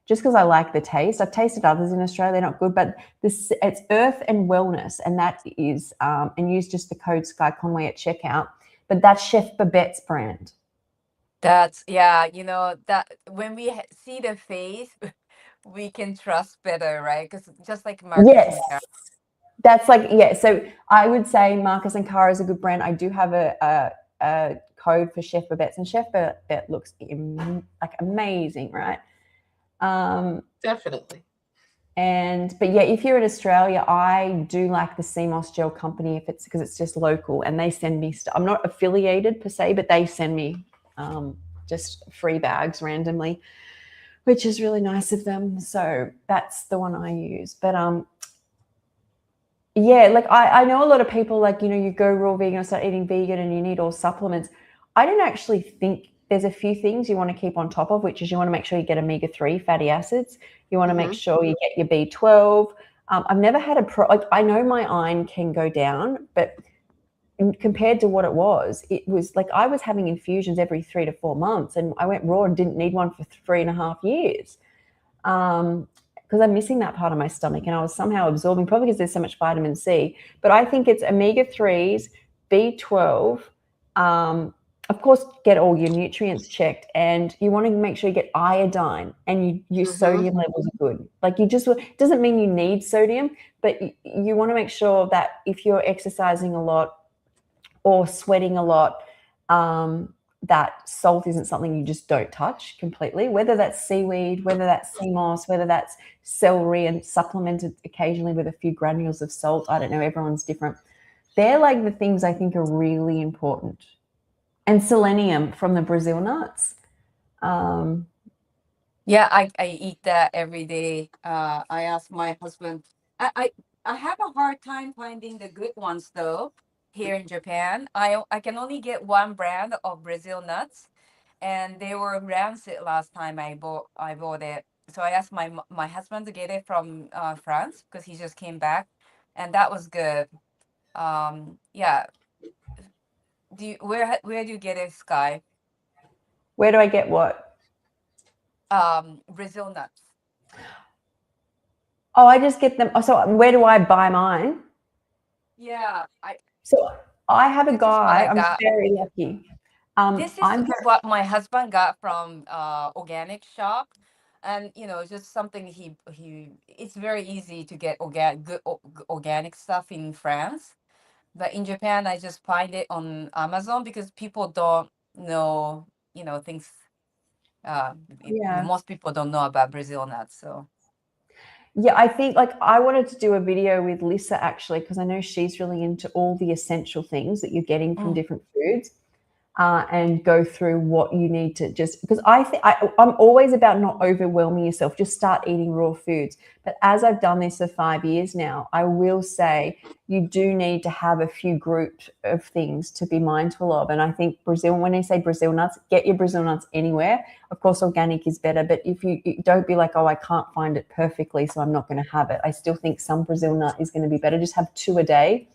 just because I like the taste. I've tasted others in Australia, they're not good, but it's Earth and Wellness, and that is, and use just the code Sky Conway at checkout, but that's Chef Babette's brand. That's, yeah, that when we see the face, we can trust better, right? Because just like Marcus Yes. and Cara. That's like, yeah. So I would say Marcus and Cara is a good brand. I do have a code for Chef Babette's, and Chef Babette looks like amazing, right? Definitely. But yeah, if you're in Australia, I do like the Sea Moss Gel Company if it's because it's just local, and they send me stuff. I'm not affiliated per se, but they send me just free bags randomly, which is really nice of them. So that's the one I use. But yeah, like I know a lot of people, like, you go raw vegan or start eating vegan and you need all supplements. I don't actually think there's a few things you want to keep on top of, which is you want to make sure you get omega-3 fatty acids. You want to make sure you get your B12. I've never had I know my iron can go down, but compared to what it was like I was having infusions every 3 to 4 months, and I went raw and didn't need one for 3.5 years. Because I'm missing that part of my stomach, and I was somehow absorbing, probably because there's so much vitamin C. But I think it's omega-3s, B12, of course, get all your nutrients checked, and you want to make sure you get iodine and your sodium levels are good. Like it doesn't mean you need sodium, but you want to make sure that if you're exercising a lot or sweating a lot, that salt isn't something you just don't touch completely, whether that's seaweed, whether that's sea moss, whether that's celery and supplemented occasionally with a few granules of salt. I don't know, everyone's different. They're like the things I think are really important. And selenium from the Brazil nuts. Yeah, I eat that every day. I ask my husband. I have a hard time finding the good ones though. Here in Japan, I can only get one brand of Brazil nuts, and they were rancid last time I bought it. So I asked my husband to get it from France because he just came back, and that was good. Yeah. Where do you get it, Sky? Where do I get what? Brazil nuts. Oh, I just get them. So where do I buy mine? Yeah, So I have a guy. I'm got. very lucky. This is what my husband got from organic shop, and just something he it's very easy to get good organic stuff in France, but in Japan I just find it on Amazon because people don't know things. Yeah. Most people don't know about Brazil nuts, so Yeah, I think like I wanted to do a video with Lisa actually, because I know she's really into all the essential things that you're getting from different foods. And go through what you need to just, because I'm always about not overwhelming yourself. Just start eating raw foods. But as I've done this for 5 years now, I will say you do need to have a few groups of things to be mindful of. And I think Brazil, when they say Brazil nuts, get your Brazil nuts anywhere. Of course, organic is better, but if you don't be like, oh, I can't find it perfectly, so I'm not going to have it. I still think some Brazil nut is going to be better. Just have 2 a day.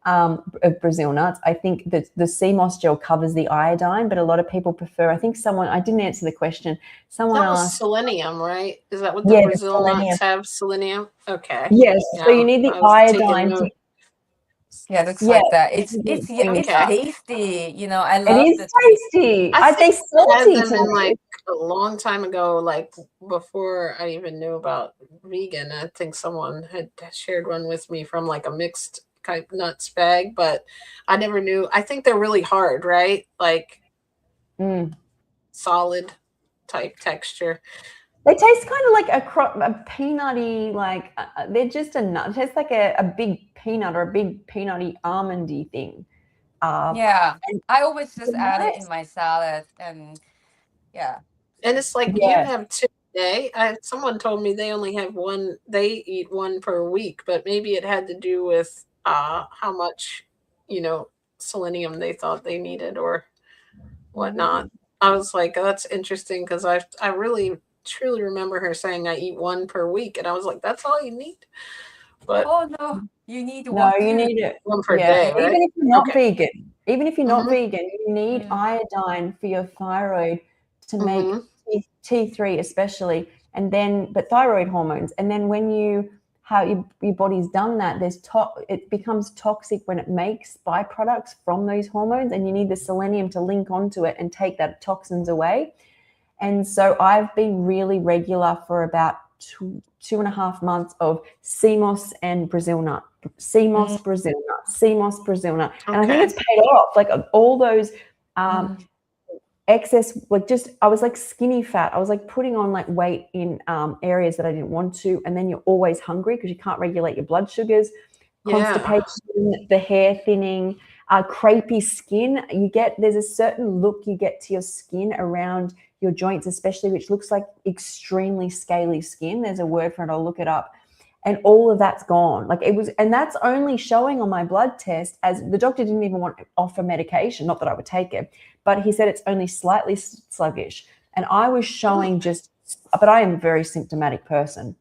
Of Brazil nuts. I think that the sea moss gel covers the iodine, but a lot of people prefer, I think I didn't answer the question. Someone That was asked. selenium, right? Is that what the Yeah, Brazil selenium. nuts have? Selenium? Okay. Yes. Yeah, So you need the I was taking iodine to, note. Yeah, it looks yeah, like that. It's Okay. tasty. You know, I it love is the taste. tasty. I Are they think I had salty them to in me? like a long time ago, like before I even knew about vegan. I think someone had shared one with me from like a mixed type nuts bag, but I never knew. I think they're really hard, right? Like solid type texture. They taste kind of like a peanutty, like they're just a nut. It tastes like a big peanut or a big peanutty almondy thing. Yeah, and I always just they're add it nice. in my salad, and yeah. And it's like you Yeah. have 2 a day. Someone told me they only have 1. They eat 1 per week, but maybe it had to do with how much, selenium they thought they needed or whatnot. I was like, oh, that's interesting because I really truly remember her saying I eat 1 per week, and I was like, that's all you need. But Oh no, you need No, one you too. need it. 1 per Yeah, day, right? even if you're not Okay. vegan, you need Mm. iodine for your thyroid to make Mhm. T3 especially, and then but thyroid hormones. And then when your body's done that, it becomes toxic when it makes byproducts from those hormones, and you need the selenium to link onto it and take that toxins away. And so I've been really regular for about 2.5 months of sea moss and Brazil nut, sea moss, Brazil nut, sea moss, Brazil nut. And I think it's paid off. Like all those excess, like I was like skinny fat. I was like putting on like weight in areas that I didn't want to. And then you're always hungry because you can't regulate your blood sugars, constipation, the hair thinning, crepey skin. There's a certain look you get to your skin around your joints, especially, which looks like extremely scaly skin. There's a word for it. I'll look it up. And all of that's gone. And that's only showing on my blood test, as the doctor didn't even want to offer medication, not that I would take it, but he said it's only slightly sluggish. And I was showing but I am a very symptomatic person.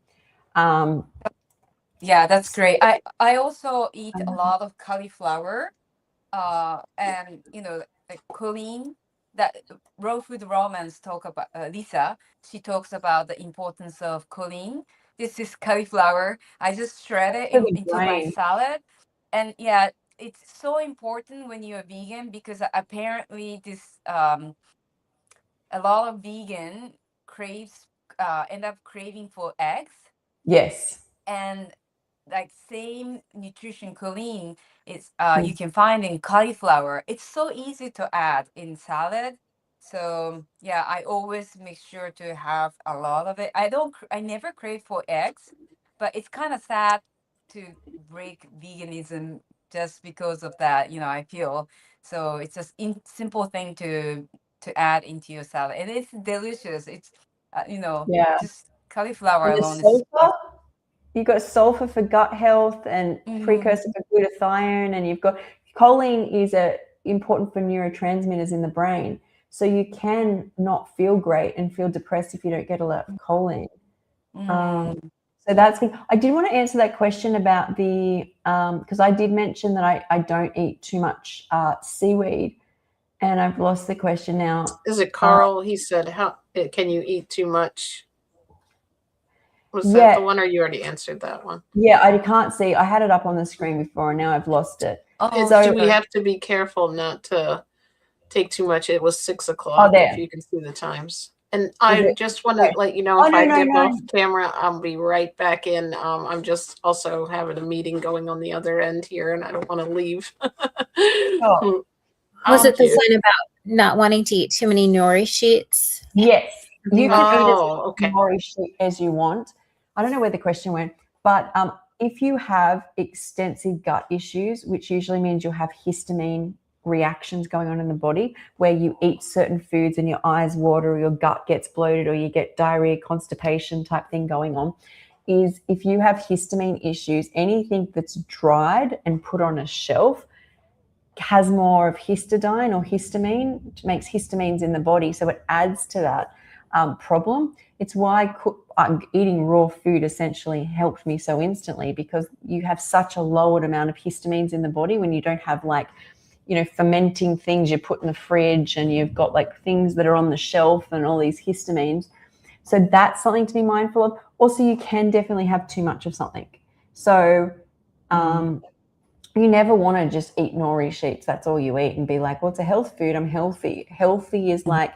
Yeah, that's great. I also eat a lot of cauliflower, and like choline. That Raw Food Romance talk about Lisa. She talks about the importance of choline. This is cauliflower. I just shred it into my salad, and yeah, it's so important when you're vegan because apparently this a lot of vegan end up craving for eggs. Yes. And like same nutrition choline is you can find in cauliflower. It's so easy to add in salad. So yeah, I always make sure to have a lot of it. I never crave for eggs, but it's kind of sad to break veganism just because of that, I feel. So it's just simple thing to add into your salad, and it's delicious. It's just cauliflower And alone is you've got sulfur for gut health and precursor for glutathione, and you've got choline is important for neurotransmitters in the brain. So you can not feel great and feel depressed if you don't get a lot of choline. So that's good. I did want to answer that question about because I did mention that I don't eat too much seaweed, and I've lost the question now. Is it Carl? He said, "How can you eat too much?" Was that the one, or you already answered that one? Yeah, I can't see. I had it up on the screen before, and now I've lost it. Do we have to be careful not to take too much? It was 6 o'clock. If you can see the times. And I just want to let you know, if I dip off camera, I'll be right back in. I'm just also having a meeting going on the other end here, and I don't want to leave. Was it the one about not wanting to eat too many nori sheets? Yes. You can eat as okay. nori sheet as you want. I don't know where the question went, but if you have extensive gut issues, which usually means you'll have histamine reactions going on in the body, where you eat certain foods and your eyes water, or your gut gets bloated, or you get diarrhea, constipation type thing going on, is if you have histamine issues, anything that's dried and put on a shelf has more of histidine or histamine, which makes histamines in the body. So it adds to that problem. It's why eating raw food essentially helped me so instantly, because you have such a lowered amount of histamines in the body when you don't have like, you know, fermenting things you put in the fridge, and you've got like things that are on the shelf and all these histamines. So that's something to be mindful of. Also, you can definitely have too much of something. So you never want to just eat nori sheets. That's all you eat and be like, well, it's a health food. I'm healthy. Healthy is like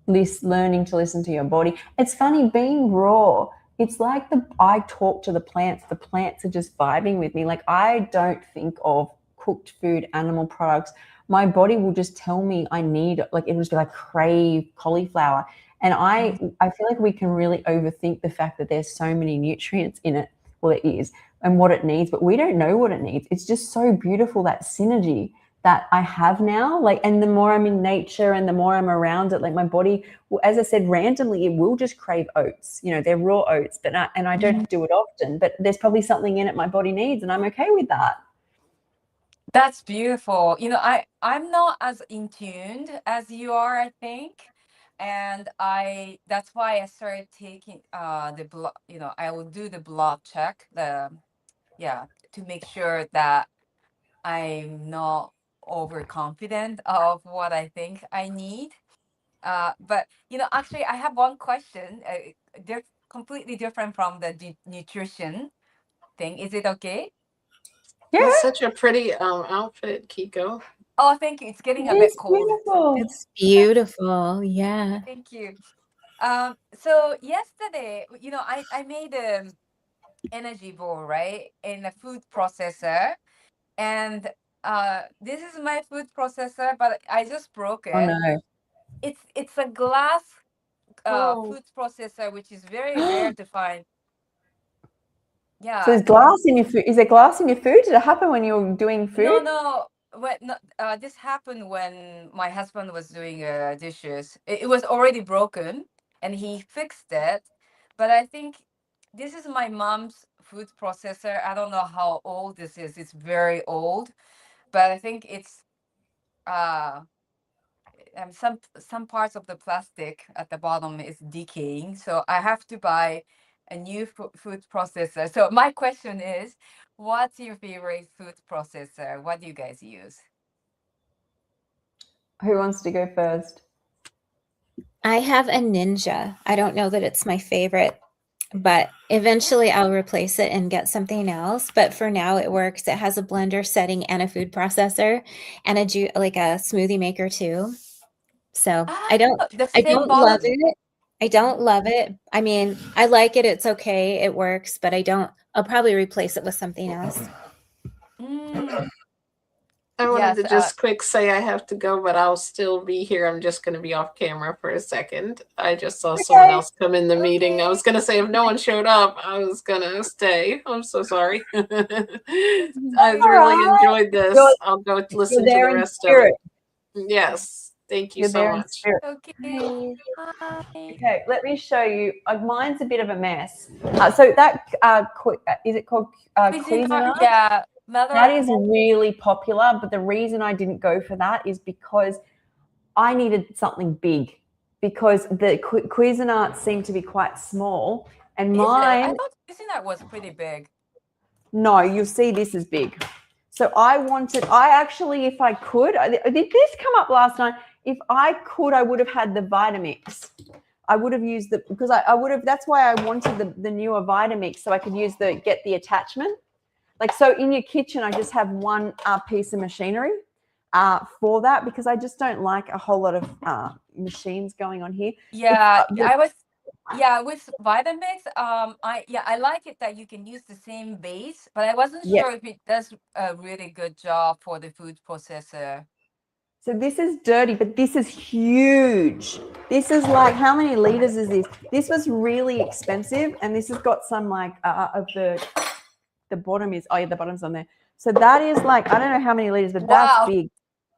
learning to listen to your body. It's funny being raw. It's like I talk to the plants. The plants are just vibing with me. Like, I don't think of cooked food, animal products. My body will just tell me I need, like, it will just be like, crave cauliflower. And I feel like we can really overthink the fact that there's so many nutrients in it. Well, it is, and what it needs, but we don't know what it needs. It's just so beautiful, that synergy that I have now. Like, and the more I'm in nature and the more I'm around it, like my body, well, as I said, randomly, it will just crave oats. You know, they're raw oats, but and I don't do it often, but there's probably something in it my body needs, and I'm okay with that. That's beautiful. You know, I'm not as in tuned as you are, I think. And that's why I started taking the blood, you know, I will do the blood check, to make sure that I'm not overconfident of what I think I need. But you know, actually, I have one question. They're completely different from the nutrition thing. Is it okay? Yeah, That's such a pretty outfit, Kiko. Oh, thank you. It's getting a bit it's cold. beautiful. It's beautiful. Yeah. Thank you. So yesterday, you know, I made a energy bowl, right, in a food processor, and this is my food processor, but I just broke Oh it. no. It's a glass Oh. food processor, which is very rare to find. Yeah. So there's glass in your food. Is there glass in your food? Did it happen when you were doing food? No. This happened when my husband was doing dishes. It was already broken, and he fixed it. But I think this is my mom's food processor. I don't know how old this is. It's very old, but I think it's some parts of the plastic at the bottom is decaying. So I have to buy a new food processor. So my question is, what's your favorite food processor? What do you guys use? Who wants to go first? I have a Ninja. I don't know that it's my favorite, but eventually I'll replace it and get something else. But for now, it works. It has a blender setting and a food processor and a smoothie maker too. So I don't love it. I don't love it. I mean, I like it. It's okay. It works, but I'll probably replace it with something else. I wanted to just quick say I have to go, but I'll still be here. I'm just going to be off camera for a second. I just saw someone else come in the meeting. I was going to say if no one showed up, I was going to stay. I'm so sorry. I really enjoyed this. I'll go listen to the rest of it. Yes. Thank you so much. Okay. Okay, let me show you. Mine's a bit of a mess. So that is it called Cuisinart? Yeah. That is really popular, but the reason I didn't go for that is because I needed something big, because the Cuisinart seemed to be quite small, and mine. I thought Cuisinart was pretty big. No, you'll see this is big. So I actually, if I could, did this come up last night? If I could, I would have had the Vitamix. I would have used because I would have. That's why I wanted the newer Vitamix, so I could get the attachment. Like, so in your kitchen, I just have one piece of machinery for that, because I just don't like a whole lot of machines going on here. Yeah, with Vitamix, I like it that you can use the same base, but I wasn't sure if it does a really good job for the food processor. So this is dirty, but this is huge. This is like, how many liters is this? This was really expensive, and this has got some like of the bottom is, oh yeah, the bottom's on there. So that is like, I don't know how many liters, but that's big.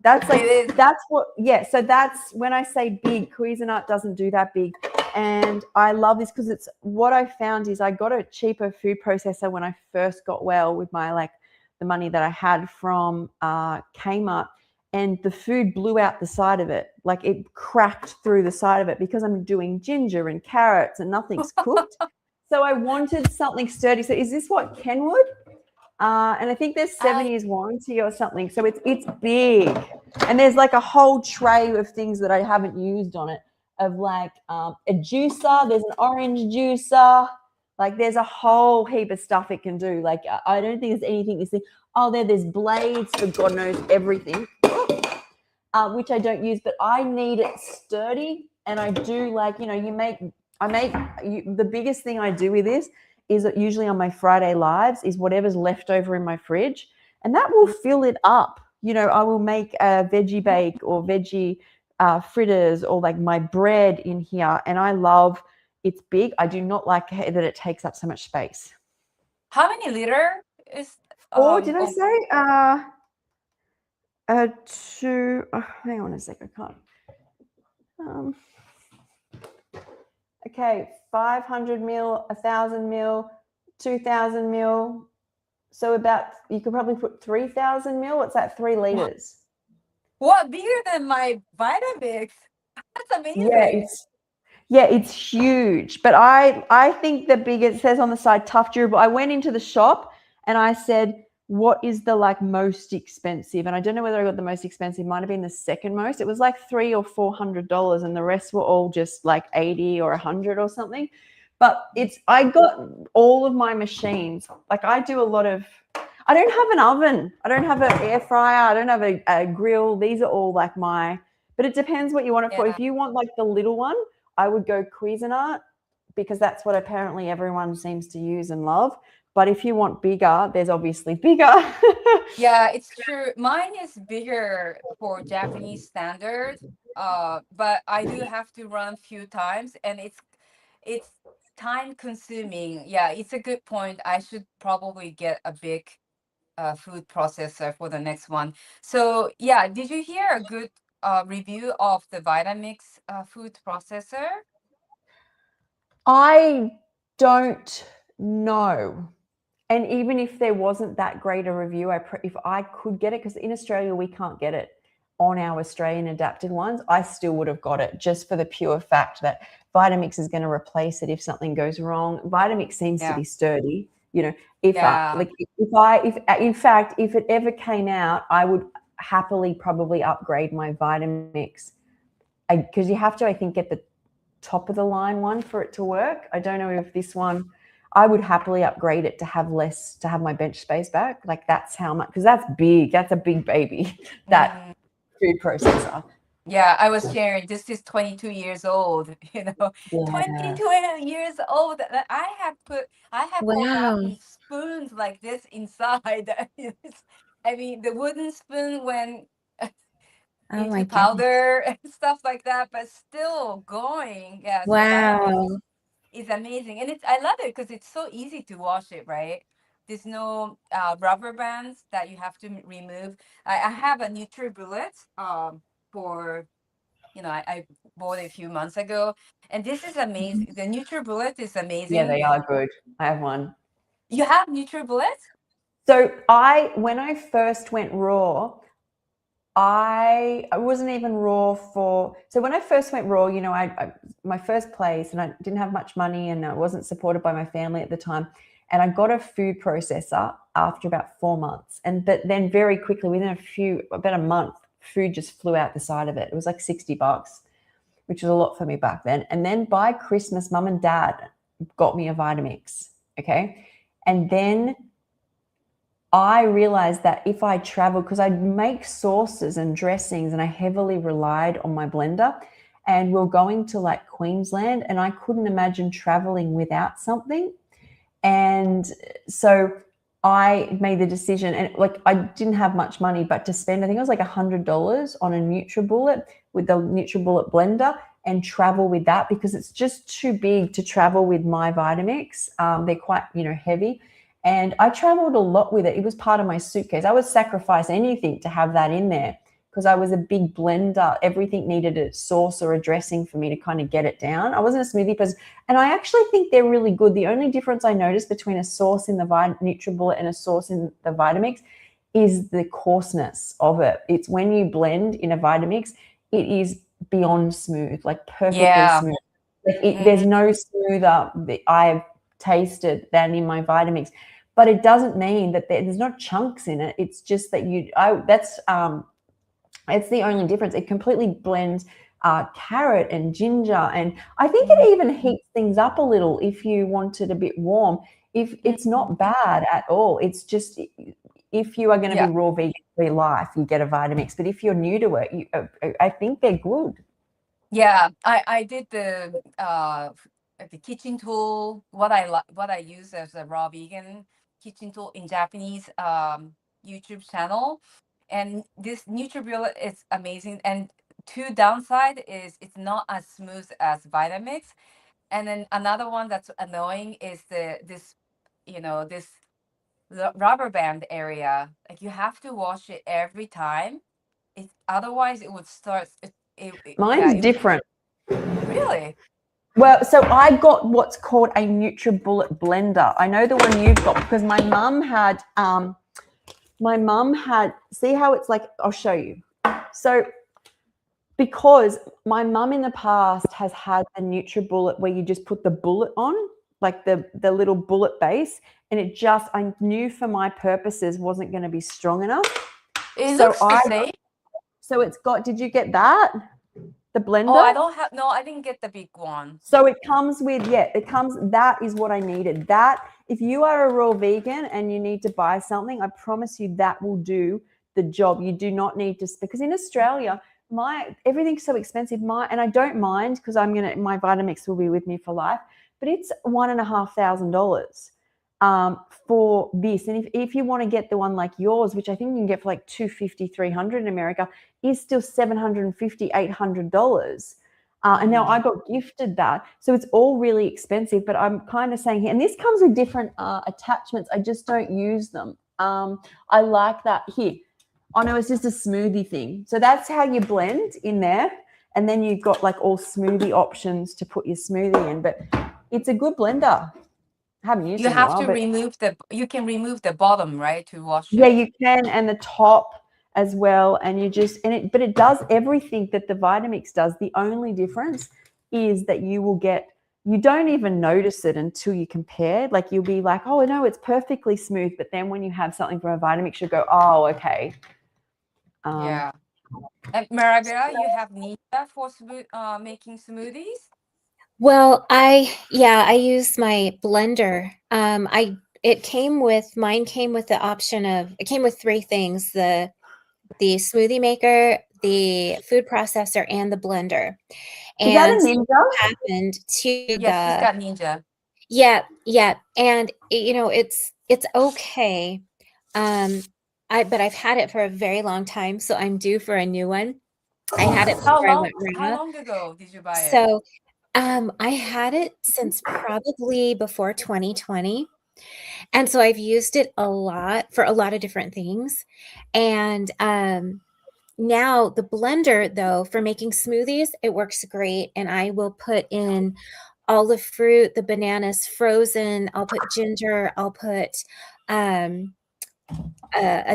That's like, that's what, yeah. So that's when I say big, Cuisinart doesn't do that big. And I love this because it's what I found is I got a cheaper food processor when I first got well with my, like the money that I had from Kmart, and the food blew out the side of it. Like it cracked through the side of it because I'm doing ginger and carrots and nothing's cooked. So I wanted something sturdy. So is this what, Kenwood? And I think there's 7 years warranty or something. So it's big. And there's like a whole tray of things that I haven't used on it, of like a juicer. There's an orange juicer. Like there's a whole heap of stuff it can do. Like I don't think there's anything this thing. Oh, there's blades for God knows everything, which I don't use, but I need it sturdy. And I do like, you know, the biggest thing I do with this is that usually on my Friday lives is whatever's left over in my fridge, and that will fill it up. You know, I will make a veggie bake or veggie fritters or like my bread in here, and I love it's big. I do not like that it takes up so much space. How many liter is? Did I say? Hang on a sec. I can't. Okay, 500 mil, 1,000 mil, 2,000 mil. So about, you could probably put 3,000 mil. What's that? 3 liters. What, bigger than my Vitamix? That's amazing. Yeah, it's huge. But I think the biggest, it says on the side, tough, durable. I went into the shop and I said, what is the like most expensive? And I don't know whether I got the most expensive. Might have been the second most. It was like $300 or $400, and the rest were all just like 80 or 100 or something. But I got all of my machines. Like I do a lot of, I don't have an oven. I don't have an air fryer. I don't have a grill. These are all like but it depends what you want it for. If you want like the little one, I would go Cuisinart, because that's what apparently everyone seems to use and love. But if you want bigger, there's obviously bigger. Yeah, it's true. Mine is bigger for Japanese standards, but I do have to run a few times, and it's time consuming. Yeah, it's a good point. I should probably get a big food processor for the next one. So yeah, did you hear a good review of the Vitamix food processor? I don't know. And even if there wasn't that great a review, if I could get it, because in Australia we can't get it on our Australian adapted ones, I still would have got it, just for the pure fact that Vitamix is going to replace it if something goes wrong. Vitamix seems to be sturdy. You know, if it ever came out, I would happily probably upgrade my Vitamix, because you have to, I think, get the top of the line one for it to work. I don't know if this one, I would happily upgrade it to have my bench space back. Like that's how much, because that's big. That's a big baby, that food processor. Yeah, I was sharing, this is 22 years old, you know, 22 years old. I have forgotten spoons like this inside. I mean, the wooden spoon went into powder and stuff like that, but still going. Yeah. Wow. So it's amazing. And I love it because it's so easy to wash it, right? There's no rubber bands that you have to remove. I have a NutriBullet for, you know, I bought it a few months ago, and this is amazing. The NutriBullet is amazing. Yeah, they are good. I have one. You have NutriBullet? So when I first went raw, I wasn't even raw so when I first went raw, you know, I my first place, and I didn't have much money, and I wasn't supported by my family at the time. And I got a food processor after about 4 months. But then very quickly, within about a month, food just flew out the side of it. It was like $60, which was a lot for me back then. And then by Christmas, Mum and Dad got me a Vitamix. Okay. And then I realized that if I travel, because I'd make sauces and dressings, and I heavily relied on my blender, and we're going to like Queensland, and I couldn't imagine traveling without something. And so I made the decision, and like I didn't have much money, but to spend, I think it was like $100 on a NutriBullet with the NutriBullet blender and travel with that, because it's just too big to travel with my Vitamix. They're quite, heavy. And I traveled a lot with it. It was part of my suitcase. I would sacrifice anything to have that in there because I was a big blender. Everything needed a sauce or a dressing for me to kind of get it down. I wasn't a smoothie person. And I actually think they're really good. The only difference I noticed between a sauce in the NutriBullet and a sauce in the Vitamix is the coarseness of it. It's when you blend in a Vitamix, it is beyond smooth, like perfectly smooth. Like there's no smoother that I've tasted than in my Vitamix. But it doesn't mean that there's not chunks in it. It's just that it's the only difference. It completely blends carrot and ginger, and I think it even heats things up a little if you want it a bit warm. If it's not bad at all, it's just if you are going to be raw vegan for your life, you get a Vitamix. But if you're new to it, I think they're good. Yeah, I did the kitchen tool. What I use as a raw vegan kitchen tool in Japanese YouTube channel, and this NutriBullet is amazing. And two downside is it's not as smooth as Vitamix, and then another one that's annoying is this rubber band area. Like you have to wash it every time. Otherwise it would start. Mine's different. Really? Well, so I got what's called a NutriBullet blender. I know the one you've got because my mum had, see how it's like, I'll show you. So because my mum in the past has had a NutriBullet where you just put the bullet on, like the little bullet base, and it just, I knew for my purposes wasn't going to be strong enough. It looks the same. So it's got, did you get that? The blender? Oh, I didn't get the big one. So it comes with, that is what I needed. That, if you are a raw vegan and you need to buy something, I promise you that will do the job. You do not need to, because in Australia, everything's so expensive. And I don't mind because my Vitamix will be with me for life, but it's $1,500 for this. And if you want to get the one like yours, which I think you can get for like $250, $300 in America, is still $750, $800. And now I got gifted that. So it's all really expensive, but I'm kind of saying here, and this comes with different attachments. I just don't use them. I like that here. Oh no, it's just a smoothie thing. So that's how you blend in there. And then you've got like all smoothie options to put your smoothie in, but it's a good blender. I haven't used it. You can remove the bottom, right, to wash it. Yeah, you can, and the top as well. And but it does everything that the Vitamix does. The only difference is that you don't even notice it until you compare. Like you'll be like, oh no, it's perfectly smooth. But then when you have something from a Vitamix, you'll go, oh, okay. Yeah. And Marabella, you have Ninja for making smoothies? Well, I use my blender. Mine came with the option of, it came with three things: the smoothie maker, the food processor, and the blender. Is that a Ninja? Happened to Yes, it's got Ninja. Yeah, and it's okay. But I've had it for a very long time, so I'm due for a new one. I had it before I went raw. How long ago did you buy it? So, I had it since probably before 2020. And so I've used it a lot for a lot of different things. And now the blender, though, for making smoothies, it works great. And I will put in all the fruit, the bananas frozen. I'll put ginger. I'll put a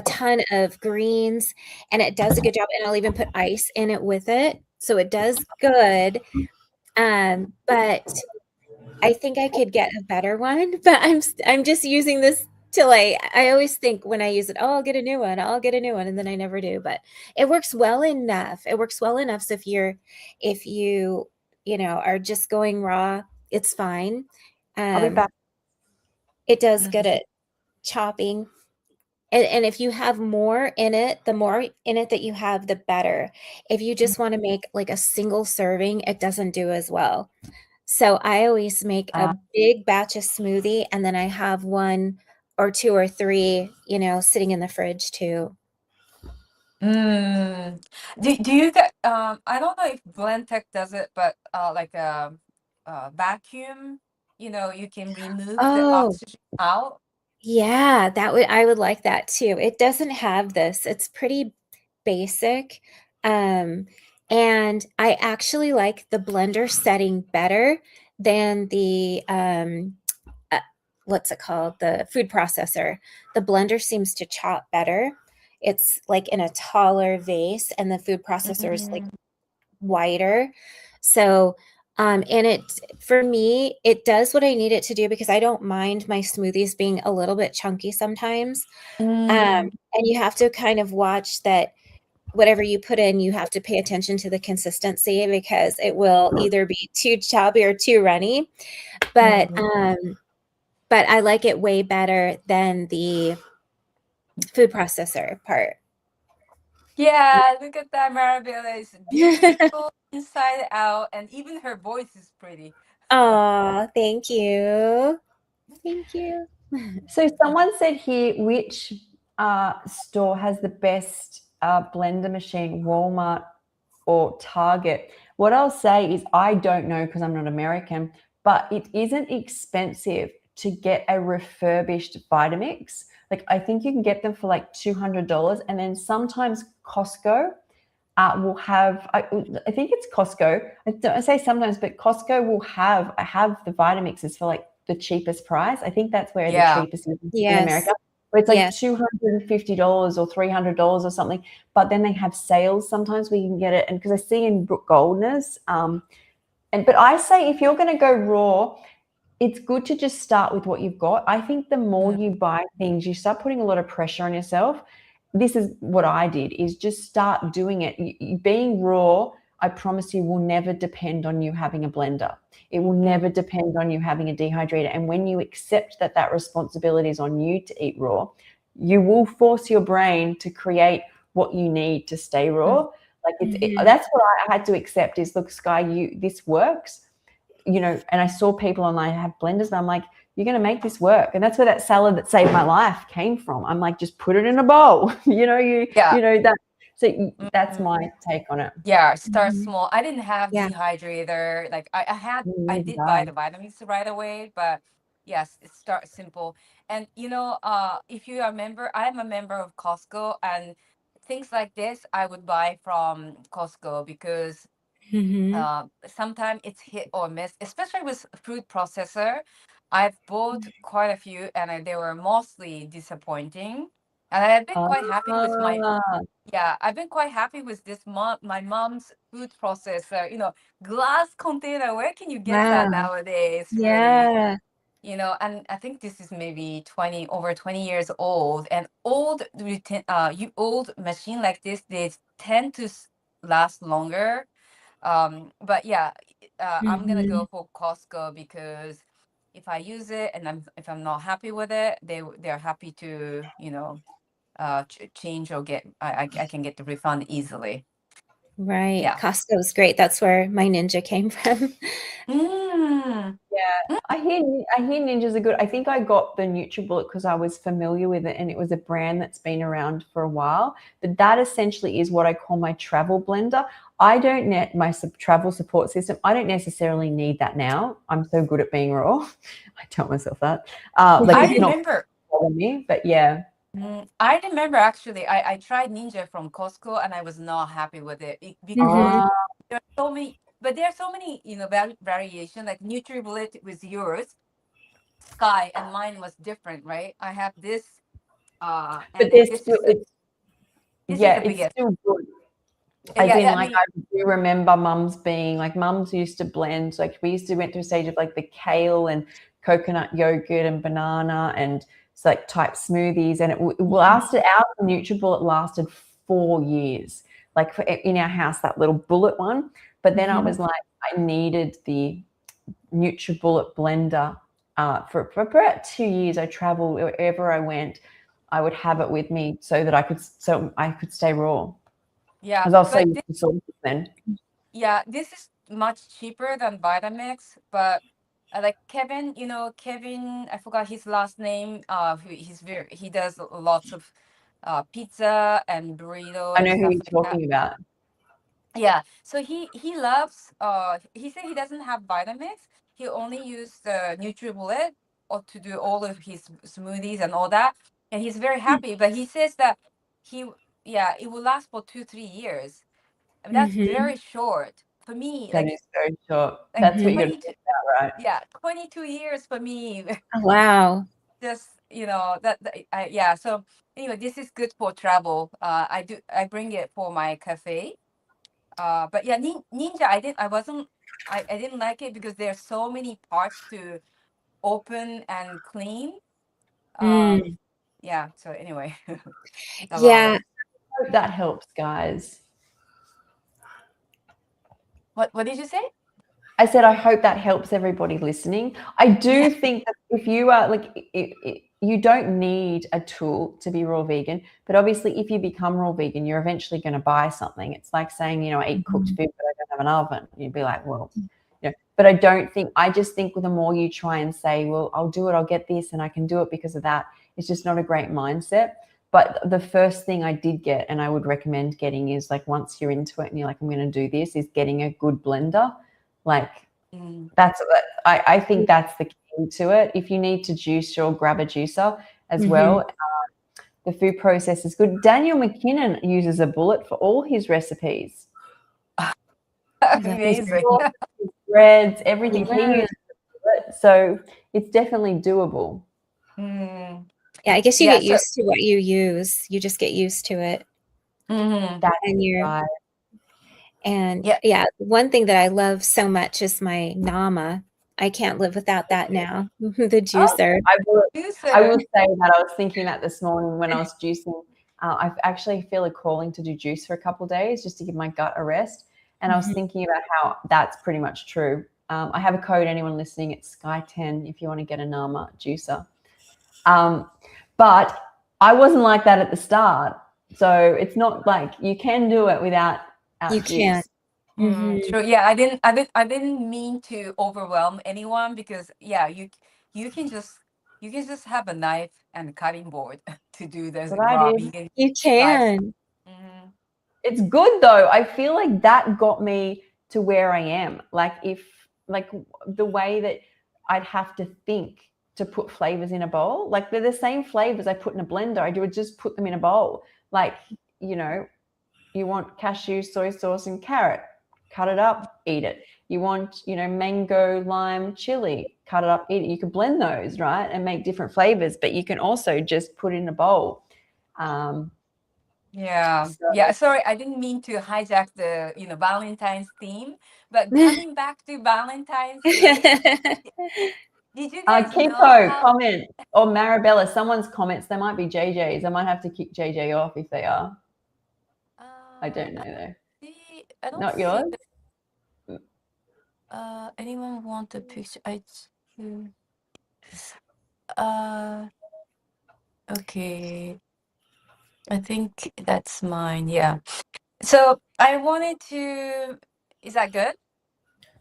ton of greens, and it does a good job. And I'll even put ice in it with it. So it does good. But I think I could get a better one, but I'm just using this till I always think when I use it, oh, I'll get a new one. And then I never do, but it works well enough. So if you are just going raw, it's fine. I'll be back. It does good at chopping. And if you have more in it, the more in it that you have, the better. If you just want to make like a single serving, it doesn't do as well. So I always make a big batch of smoothie, and then I have one or 2 or 3, sitting in the fridge too. Do you get I don't know if Blendtec does it, but like a vacuum, you can remove the Oh, oxygen out. yeah, I would like that too. It doesn't have this. It's pretty basic. And I actually like the blender setting better than the what's it called? The food processor. The blender seems to chop better. It's like in a taller vase, and the food processor is like wider. So, and it, for me, it does what I need it to do, because I don't mind my smoothies being a little bit chunky sometimes. And you have to kind of watch that whatever you put in, you have to pay attention to the consistency, because it will either be too chubby or too runny. But I like it way better than the food processor part. Yeah, look at that, Marabella is beautiful inside out, and even her voice is pretty. Oh, thank you. Thank you. So someone said here, which store has the best blender machine, Walmart or Target? What I'll say is I don't know, because I'm not American, but it isn't expensive to get a refurbished Vitamix. Like, I think you can get them for like $200, and then sometimes Costco will have, I think it's Costco. I say sometimes, but Costco will have the Vitamixes for like the cheapest price. I think that's where the cheapest is in America. Where it's like $250 or $300 or something. But then they have sales sometimes where you can get it. And because I see in Brooke Goldner's, but I say if you're going to go raw, it's good to just start with what you've got. I think the more you buy things, you start putting a lot of pressure on yourself. This is what I did, is just start doing it. Being raw, I promise you, will never depend on you having a blender. It will never depend on you having a dehydrator. And when you accept that responsibility is on you to eat raw, you will force your brain to create what you need to stay raw. Like that's what I had to accept is, look, Sky, this works. And I saw people online have blenders, and I'm like, you're going to make this work. And that's where that salad that saved my life came from. I'm like, just put it in a bowl, that. So that's my take on it. Yeah, start small. I didn't have dehydrator. Like I did buy the vitamins right away, but yes, start simple. And if you are a member, I'm a member of Costco, and things like this I would buy from Costco, because sometimes it's hit or miss, especially with food processor. I've bought quite a few, and they were mostly disappointing. And I've been quite happy with I've been quite happy with this my mom's food processor, glass container. Where can you get that nowadays? Yeah. Really? And I think this is maybe over 20 years old, and old machine like this, they tend to last longer. But yeah, I'm gonna go for Costco, because if I use it and if I'm not happy with it, they're happy to change or I can get the refund easily. Right. Yeah. Costco's great. That's where my Ninja came from. Yeah, I hear Ninjas are good. I think I got the NutriBullet because I was familiar with it, and it was a brand that's been around for a while. But that essentially is what I call my travel blender. I don't need my travel support system. I don't necessarily need that now. I'm so good at being raw. I tell myself that. I remember. Not me, but yeah. I remember actually, I tried Ninja from Costco, and I was not happy with it because there are so many. But there are so many, variation. Like NutriBullet with yours, Sky, and mine was different, right? I have this, but and it's still good. I do remember mums used to blend, like we went through a stage of like the kale and coconut yogurt and banana and it's like type smoothies, and it lasted. Our NutriBullet lasted 4 years, like in our house, that little bullet one. But then I was like, I needed the NutriBullet blender for about 2 years. I traveled wherever I went. I would have it with me so that I could stay raw. Yeah, because I'll say then. Yeah, this is much cheaper than Vitamix, but like Kevin, Kevin, I forgot his last name. He does lots of pizza and burrito I and know who stuff you're like that. talking about. Yeah, so he loves he said he doesn't have Vitamix. He only use the NutriBullet or to do all of his smoothies and all that, and he's very happy. But he says that he it will last for 2-3 years. I mean, that's very short for me. That Like is very short. like That's what you got to 22, think about, right? yeah, 22 years for me. Oh, wow. Just yeah. So anyway, this is good for travel. I bring it for my cafe. But yeah, Ninja, I didn't like it because there's so many parts to open and clean. Mm. Yeah, so anyway, it's a lot Yeah. of, Hope that helps, guys. what did you say? I said, I hope that helps everybody listening. I do think that if you are like, you don't need a tool to be raw vegan, but obviously, if you become raw vegan, you're eventually going to buy something. It's like saying, I eat cooked food, but I don't have an oven. You'd be like, well, but I just think the more you try and say, well, I'll do it, I'll get this, and I can do it because of that, it's just not a great mindset. But the first thing I did get, and I would recommend getting, is like, once you're into it and you're like, I'm going to do this, is getting a good blender. Like I think that's the key to it. If you need to juice, you'll grab a juicer as well. The food process is good. Daniel McKinnon uses a bullet for all his recipes. Amazing. His breads, everything. Yeah. He uses a bullet, so it's definitely doable. Yeah, I guess you get used to what you use. You just get used to it. That's And right. And yeah, one thing that I love so much is my Nama. I can't live without that now. The juicer. I will say that I was thinking that this morning when I was juicing. I actually feel a calling to do juice for a couple of days just to give my gut a rest. And I was thinking about how that's pretty much true. I have a code, anyone listening, it's Sky10 if you want to get a Nama juicer. But I wasn't like that at the start. So it's not like you can do it without you can't. True. Yeah, I didn't mean to overwhelm anyone because you can just have a knife and cutting board to do this raw vegan. You can. It's good though. I feel like that got me to where I am. Like the way that I'd have to think to put flavors in a bowl. Like they're the same flavors I put in a blender. I would just put them in a bowl. Like, you want cashew, soy sauce, and carrot. Cut it up, eat it. You want, mango, lime, chili, cut it up, eat it. You can blend those, right, and make different flavors, but you can also just put it in a bowl. Sorry, I didn't mean to hijack the Valentine's theme, but coming back to Valentine's Day, did you guys Kiko comment or Marabella, someone's comments, they might be JJ's. I might have to kick JJ off if they are. I don't know though. Not yours? Anyone want a picture? Okay. I think that's mine. Yeah. So I wanted to. Is that good?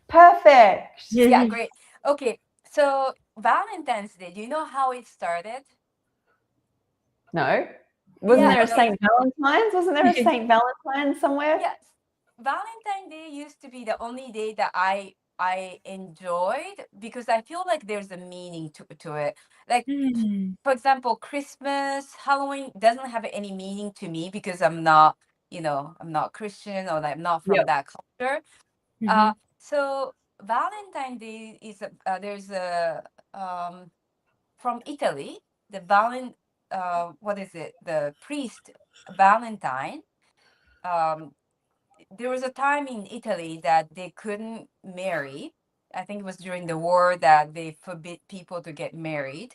Perfect. Yeah, great. Okay. So Valentine's Day, do you know how it started? No. Wasn't there a St. Valentine's? Wasn't there a St. Valentine's somewhere? Yes. Valentine's Day used to be the only day that I enjoyed because I feel like there's a meaning to it. Like, for example, Christmas, Halloween doesn't have any meaning to me because I'm not Christian or I'm not from that culture. So Valentine's Day is there's a from Italy, the what is it? The priest Valentine. There was a time in Italy that they couldn't marry. I think it was during the war that they forbid people to get married.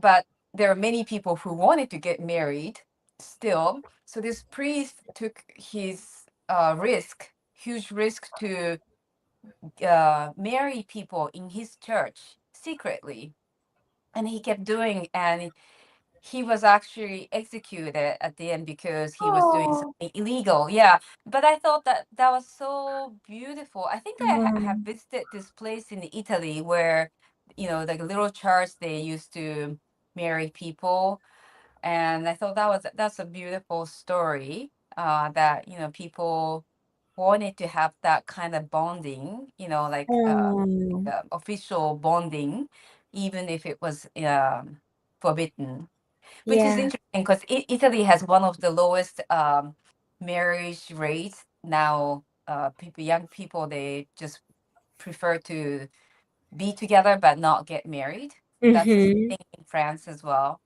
But there are many people who wanted to get married still. So this priest took his huge risk to marry people in his church secretly. And he kept doing, and he was actually executed at the end because he was doing Oh, something illegal. Yeah, but I thought that that was so beautiful. I think I have visited this place in Italy where, like little church, they used to marry people, and I thought that's a beautiful story. That people wanted to have that kind of bonding, like Oh, official bonding, even if it was forbidden. Which is yeah. interesting because Italy has one of the lowest marriage rates now. Young people, they just prefer to be together but not get married. That's the Hmm. thing in France as well.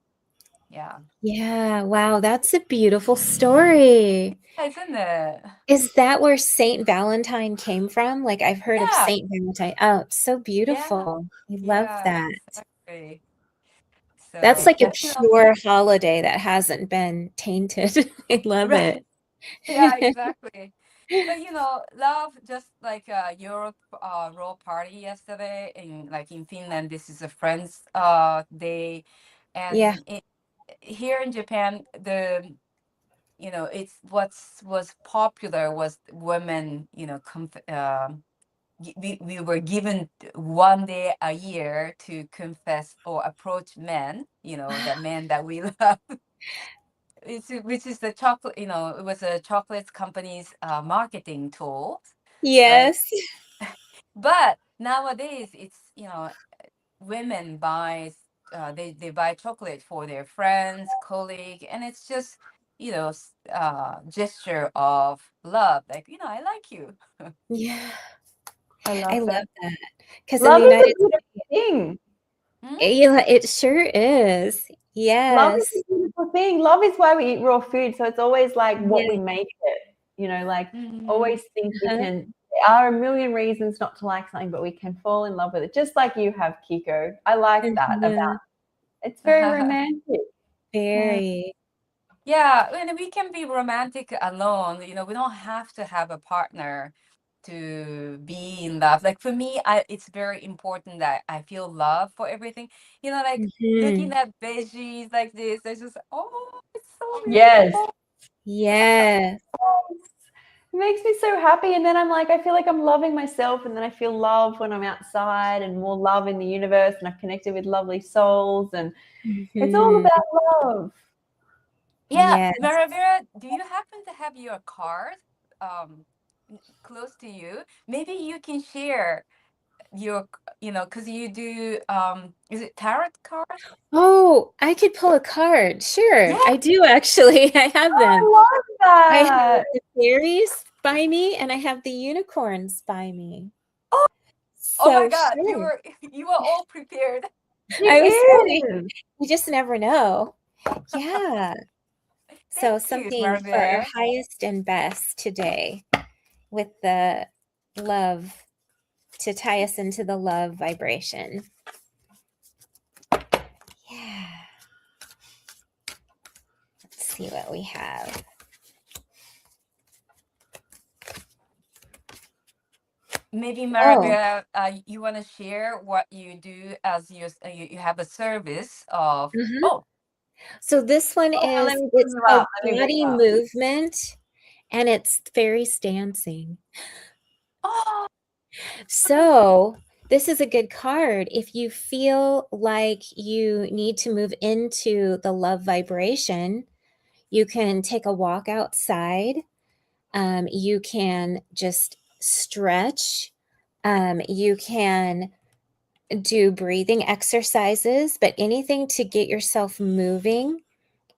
Yeah, Yeah. Wow. That's a beautiful story. isn't it? Is that where Saint Valentine came from? Like I've heard of Yeah, Saint Valentine. Oh, so yeah, beautiful. I love yeah, that. exactly. That's So, like a pure holiday that hasn't been tainted. I love right. it. Yeah, exactly. But love, just like Europe Raw party yesterday in Finland, this is a Friends day, Yeah. and here in Japan, it's was popular was women, we were given one day a year to confess or approach men, the men that we love. Which is the chocolate, it was a chocolate company's marketing tool, right? Yes. But nowadays, it's, women buys, they buy chocolate for their friends, colleague, and it's just, gesture of love. Like, I like you. Yeah. I I love love that. that. Because in the Love is a United beautiful States, thing. yeah, it sure is. Love is Yes. a beautiful thing. Love is why we eat raw food. So it's always like what we Yeah. make it. Like Mhm. always think we Uh-huh. can. There are a million reasons not to like something, but we can fall in love with it, just like you have, Kiko. I like that about. Mhm. It's very romantic. Very. Yeah, and we can be romantic alone. We don't have to have a partner to be in love. Like for me, it's very important that I feel love for everything. Like looking Mhm. at veggies like this, it's just, oh, it's so Yes. beautiful. Yes. It makes me so happy. And then I'm like, I feel like I'm loving myself. And then I feel love when I'm outside and more love in the universe. And I've connected with lovely souls. And it's all Mhm. about love. Yeah, Yes. Maravira, do you happen to have your card um close to you? Maybe you can share your, because you do is it tarot card? Oh, I could pull a card. Sure. Yeah. I do actually. I have them. I love I have that. the fairies by me and I have the unicorns by me. Oh, oh my So God, sure. you were all prepared. I was ready. It is. You just never know. Yeah. So Thank you, something for our Maravira. highest and best today with the love to tie us into the love vibration. Yeah. Let's see what we have. Maybe Oh, Maravira, you want to share what you do as you have a service of. mhm. Oh, So this one Oh, is let me bring it's you called up. Let me bring body you up. movement and it's fairies dancing. oh, So this is a good card if you feel like you need to move into the love vibration. You can take a walk outside. You can just stretch. You can do breathing exercises, but anything to get yourself moving.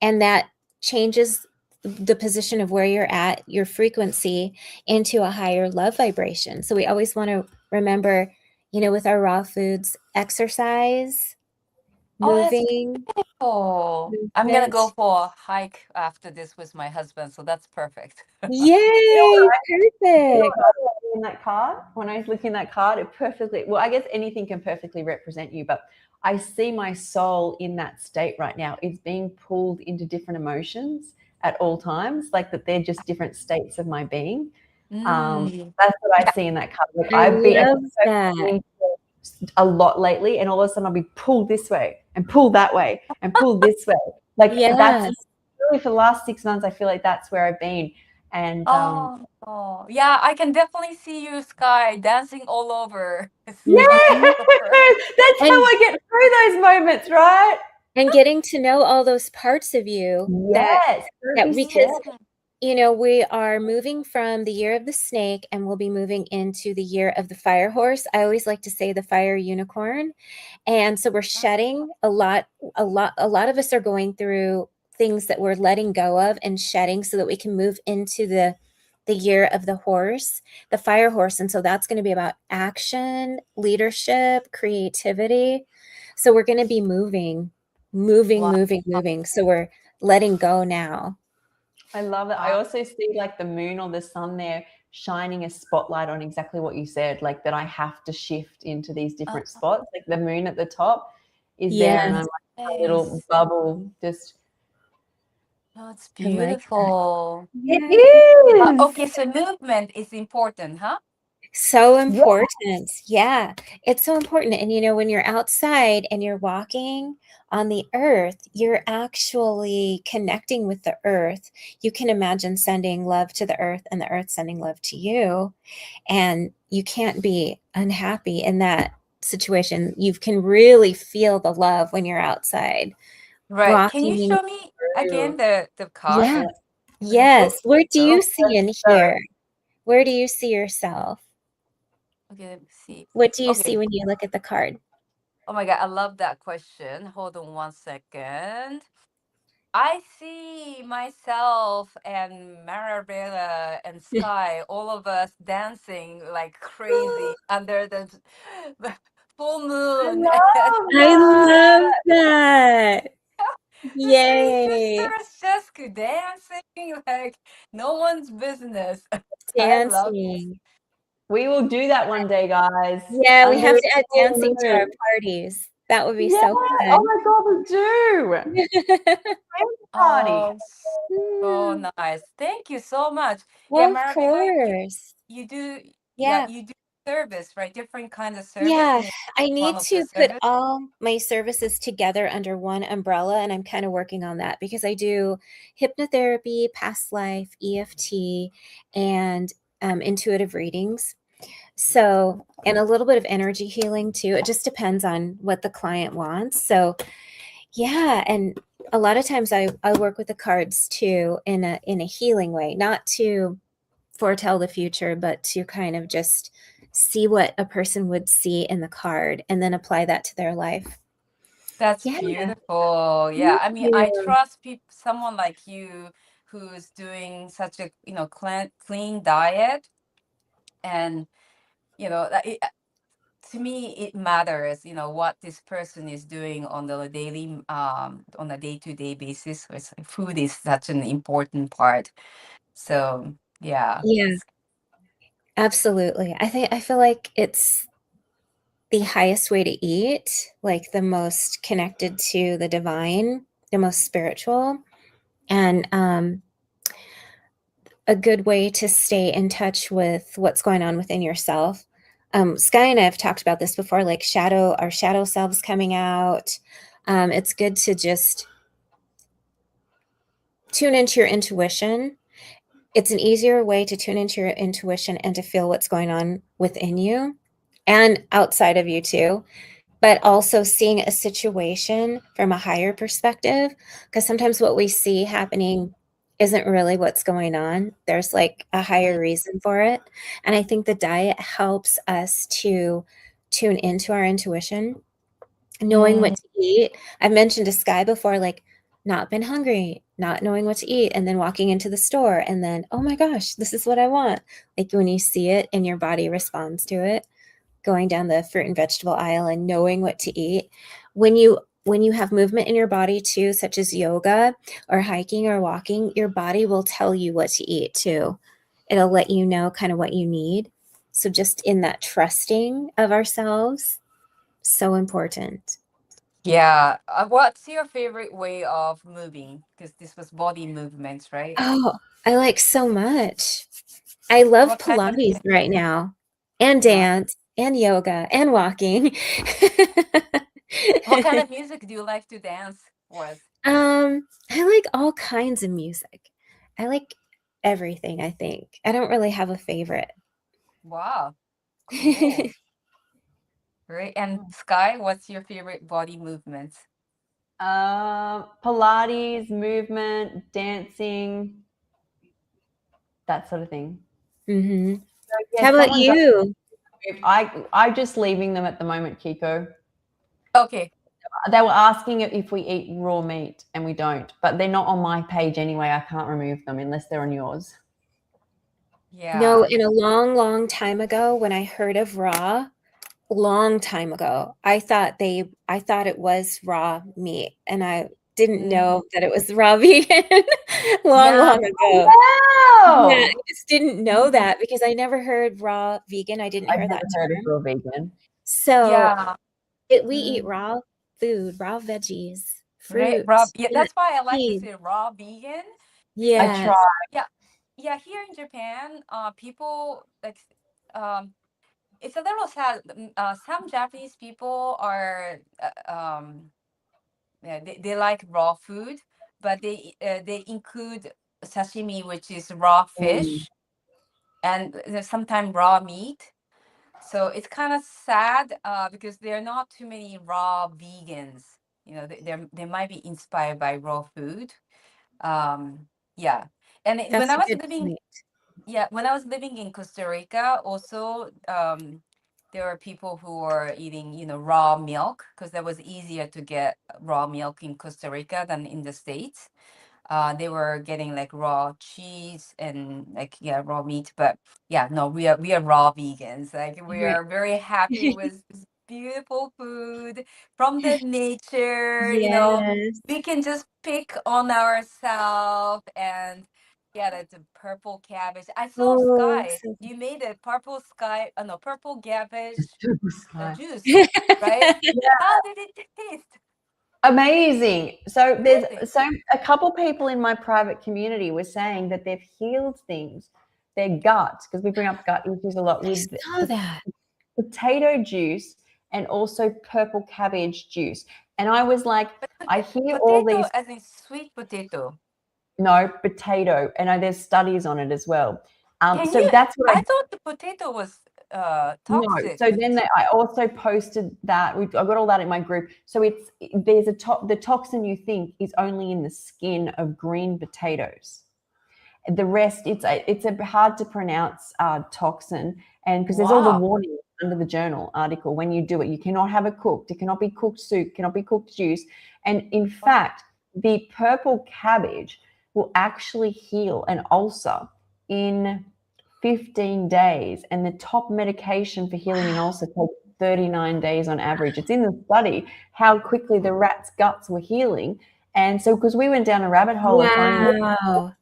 And that changes the position of where you're at, your frequency, into a higher love vibration. So we always want to remember, with our raw foods, exercise, oh, that's moving, beautiful. I'm gonna movement. go for a hike after this with my husband, so that's perfect. You know Yay, what perfect. I love in that card? When I was looking at that card, it perfectly, well, I guess anything can perfectly represent you, but I see my soul in that state right now. It's being pulled into different emotions at all times, like that they're just different states of my being. Mm. That's what I Yeah. see in that card. Like I I've been love that. a lot lately, and all of a sudden I'll be pulled this way and pulled that way and pulled this way. Like Yes. that's really for the last 6 months. I feel like that's where I've been, and Oh, yeah, I can definitely see you, Sky, dancing all over. yeah, that's how And I get through those moments, right? and getting to know all those parts of you Yes, that be because still. we are moving from the year of the snake and we'll be moving into the year of the fire horse. I always like to say the fire unicorn. And so we're shedding a lot of us are going through things that we're letting go of and shedding so that we can move into the year of the horse, the fire horse. And so that's going to be about action, leadership, creativity. So we're going to be moving. So we're letting go now. I love it. I also see like the moon or the sun there shining a spotlight on exactly what you said, like that I have to shift into these different spots. Like the moon at the top is there, and I'm like a little bubble just. Oh, it's I like that. beautiful. It is. Okay, so movement is important, huh? So important. Yeah, it's so important. And when you're outside and you're walking on the earth, you're actually connecting with the earth. You can imagine sending love to the earth and the earth sending love to you. And you can't be unhappy in that situation. You can really feel the love when you're outside. Right. Can you Walking show me again the card? Yeah. Yes. Where do you see in here? Where do you see yourself? Okay, let me see. What do you Okay. see when you look at the card? Oh my God, I love that question. Hold on one second. I see myself and Marabella and Sky, all of us dancing like crazy under the full moon. I love that. The Yay. three sisters just dancing like no one's business. I love it. Dancing. We will do that one day, guys. Yeah, we Under have the to add full dancing to our moon. parties. That would be Yeah. so fun. Oh my God, we do. Party. Oh, so nice. Thank you so much. Well, Yeah, of Marabella, course. you do, Yeah. you do service, right? Different kind of service. Yeah, and I one need of to the put service. all my services together under one umbrella, and I'm kind of working on that because I do hypnotherapy, past life, EFT, and intuitive readings. So, and a little bit of energy healing too. It just depends on what the client wants. So, yeah, and a lot of times I work with the cards too in a healing way, not to foretell the future, but to kind of just see what a person would see in the card and then apply that to their life. That's Yeah. beautiful. Yeah, I mean, I you. trust someone like you who's doing such a clean diet, and to me it matters. What this person is doing on the daily, on a day-to-day basis. Food is such an important part. So yeah. Yeah, absolutely. I feel like it's the highest way to eat, like the most connected to the divine, the most spiritual, and a good way to stay in touch with what's going on within yourself. Sky and I have talked about this before, like our shadow selves coming out. It's good to just tune into your intuition. It's an easier way to tune into your intuition and to feel what's going on within you and outside of you too, but also seeing a situation from a higher perspective, because sometimes what we see happening isn't really what's going on. There's like a higher reason for it. And I think the diet helps us to tune into our intuition, knowing what to eat. I've mentioned to Sky before, like not been hungry, not knowing what to eat, and then walking into the store and then, oh my gosh, this is what I want. Like when you see it and your body responds to it, going down the fruit and vegetable aisle and knowing what to eat. When you have movement in your body too, such as yoga or hiking or walking, your body will tell you what to eat too. It'll let you know kind of what you need. So just in that trusting of ourselves, so important. Yeah. What's your favorite way of moving? Because this was body movements, right? Oh, I like so much. I love What kind of Pilates right now, and dance, and yoga, and walking. What kind of music do you like to dance with? I like all kinds of music. I like everything, I think. I don't really have a favorite. Wow, cool. Great. And Sky, what's your favorite body movements? Pilates, movement, dancing, that sort of thing. Mhm. So, yeah, How about someone got- you? I'm just leaving them at the moment, Kiko. Okay. They were asking if we eat raw meat, and we don't. But they're not on my page anyway. I can't remove them unless they're on yours. No, Yeah. in a long, long time ago when I heard of raw, long time ago, I thought it was raw meat, and I didn't know that it was raw vegan long, Yeah. long ago. Wow! Yeah, I just didn't know that because I never heard raw vegan. I didn't I've hear never that heard of term. raw vegan. So Yeah. we eat raw food, raw veggies, Right. fruit, Raw. Yeah, nuts, that's why I like to seeds. say raw vegan. I Yes. tried. Yeah, here in Japan, people like it's a little sad. Some Japanese people are yeah, they like raw food, but they include sashimi, which is raw fish, and sometimes raw meat. So it's kind of sad because there are not too many raw vegans. You know, they might be inspired by raw food. Yeah, and That's when I a was good living, point. yeah, when I was living in Costa Rica, also there were people who were eating, raw milk because that was easier to get raw milk in Costa Rica than in the States. They were getting like raw cheese and like raw meat, but yeah, no, we are raw vegans. Like we Right. are very happy with this beautiful food from the nature. Yes. We can just pick on ourselves and. Yeah, that's a purple cabbage. I saw Oh, Sky. so You made a purple sky, no, purple cabbage juice, right? How did it taste? Amazing. So Amazing. a couple people in my private community were saying that they've healed things, their gut, because we bring up gut issues a lot I with saw that. potato juice and also purple cabbage juice. And I was like, I hear all Potato these. as in sweet potato. No, potato, and there's studies on it as well. Can So you? that's what I thought the potato was no. toxic. So then I also posted that. I got all that in my group. So there's the toxin you think is only in the skin of green potatoes. The rest, it's a hard to pronounce toxin, and because there's all the Wow. warnings under the journal article when you do it. You cannot have it cooked. It cannot be cooked soup. Cannot be cooked juice. And in fact, the purple cabbage will actually heal an ulcer in 15 days, and the top medication for healing an ulcer takes 39 days on average. It's in the study how quickly the rat's guts were healing. And so, because we went down a rabbit hole of finding Wow.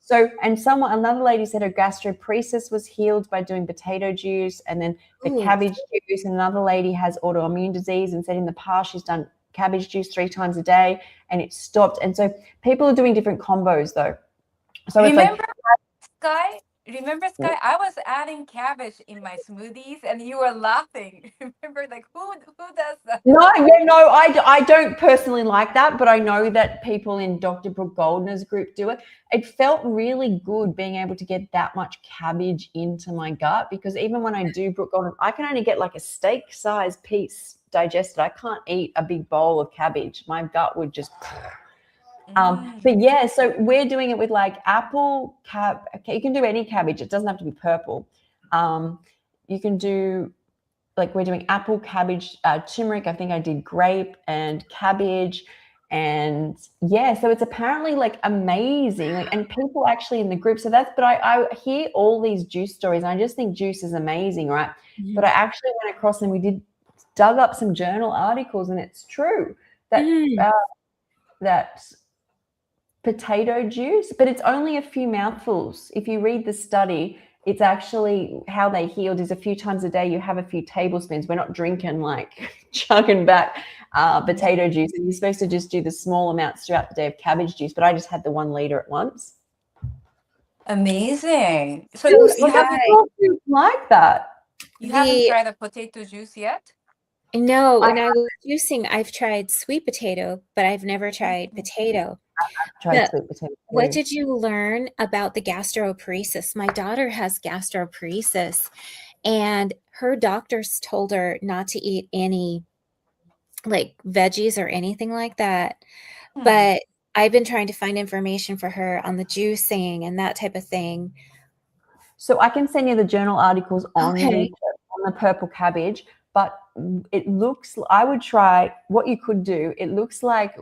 so, and another lady said her gastroparesis was healed by doing potato juice, and then the Ooh. cabbage juice. And another lady has autoimmune disease and said in the past she's done cabbage juice 3 times a day and it stopped. And so people are doing different combos though. So Remember, it's Sky? I was adding cabbage in my smoothies, and you were laughing. Remember, like who does that? No, I don't personally like that, but I know that people in Dr. Brooke Goldner's group do it. It felt really good being able to get that much cabbage into my gut, because even when I do Brooke Goldner, I can only get like a steak-sized piece digested. I can't eat a big bowl of cabbage. My gut would just. But yeah, so we're doing it with like apple okay, you can do any cabbage. It doesn't have to be purple. You can do. Like we're doing apple, cabbage, turmeric. I think I did grape and cabbage, and yeah. So it's apparently like amazing. Like, and people actually in the group. So that's. But I hear all these juice stories, and I just think juice is amazing, right? Mm-hmm. But I actually went across and we dug up some journal articles, and it's true that that potato juice, but it's only a few mouthfuls. If you read the study, it's actually how they healed is a few times a day. You have a few tablespoons. We're not drinking like chugging back potato juice. And you're supposed to just do the small amounts throughout the day of cabbage juice. But I just had the 1 liter at once. Amazing. So You haven't like that. You haven't tried the potato juice yet? No, I when I was juicing, I've tried sweet potato, but I've never tried potato. tried But sweet potato what too. did you learn about the gastroparesis? My daughter has gastroparesis, and her doctors told her not to eat any like veggies or anything like that. Hmm. But I've been trying to find information for her on the juicing and that type of thing. So I can send you the journal articles on Okay. the purple cabbage, but it looks, I would try what you could do. It looks like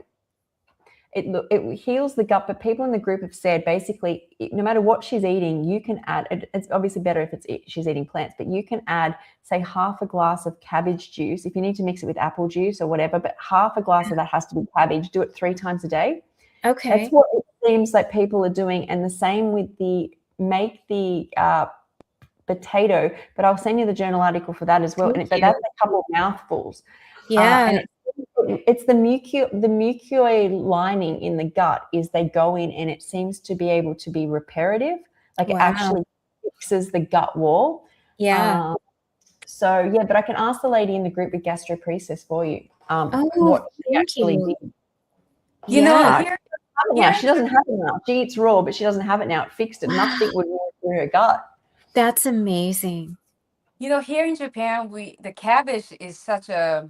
it heals the gut, but people in the group have said basically no matter what she's eating, you can add, it's obviously better if she's eating plants, but you can add say half a glass of cabbage juice. If you need to mix it with apple juice or whatever, but half a glass of that has to be cabbage. Do it 3 times a day. Okay. That's what it seems like people are doing. And the same with make the potato, but I'll send you the journal article for that as well. Thank But you. that's a couple of mouthfuls. Yeah. And it's the mucoid lining in the gut is they go in and it seems to be able to be reparative. Like it Wow. actually fixes the gut wall. Yeah. So yeah, but I can ask the lady in the group with gastroparesis for you. Oh, What she thank actually you. did. You know, Yeah. here, Now she doesn't have it now. She eats raw, but she doesn't have it now. It fixed it. Wow. Nothing would move through her gut. That's amazing. you know, here in Japan, the cabbage is such a,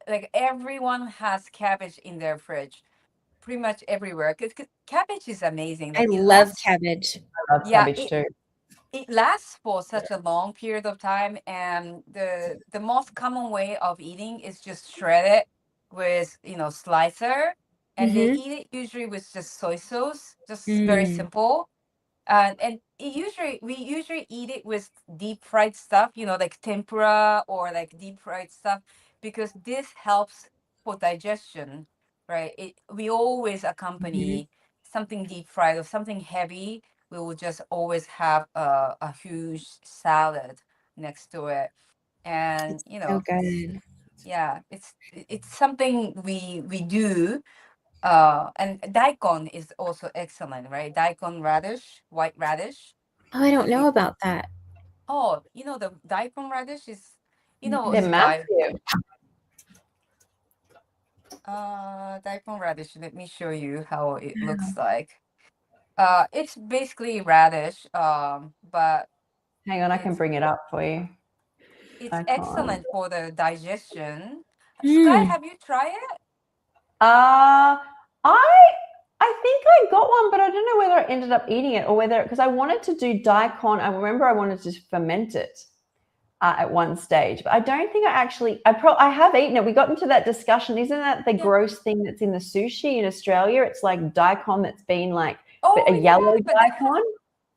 like everyone has cabbage in their fridge, pretty much everywhere. Because cabbage is amazing. I Like it love lasts, cabbage. I love yeah, cabbage too. it lasts for such a long period of time, and the most common way of eating is just shred it with slicer, and they Mm-hmm. eat it usually with just soy sauce, just very simple. And we usually eat it with deep fried stuff, like tempura or like deep fried stuff, because this helps for digestion, right? We always accompany something deep fried or something heavy. We will just always have a huge salad next to it, and So good. yeah, it's something we do. And daikon is also excellent, right? Daikon radish, white radish. Oh, I don't If you know about that. the daikon radish is, They're Sky. massive. Daikon radish. Let me show you how it looks like. It's basically radish. But Hang on, I can it's bring it up for you. it's Daikon. excellent for the digestion. Sky, have you tried it? I think I got one, but I don't know whether I ended up eating it or whether, because I wanted to do daikon. I remember I wanted to ferment it at one stage, but I don't think I have eaten it. We got into that discussion. Isn't that the gross thing that's in the sushi in Australia? It's like daikon that's been like a yellow daikon.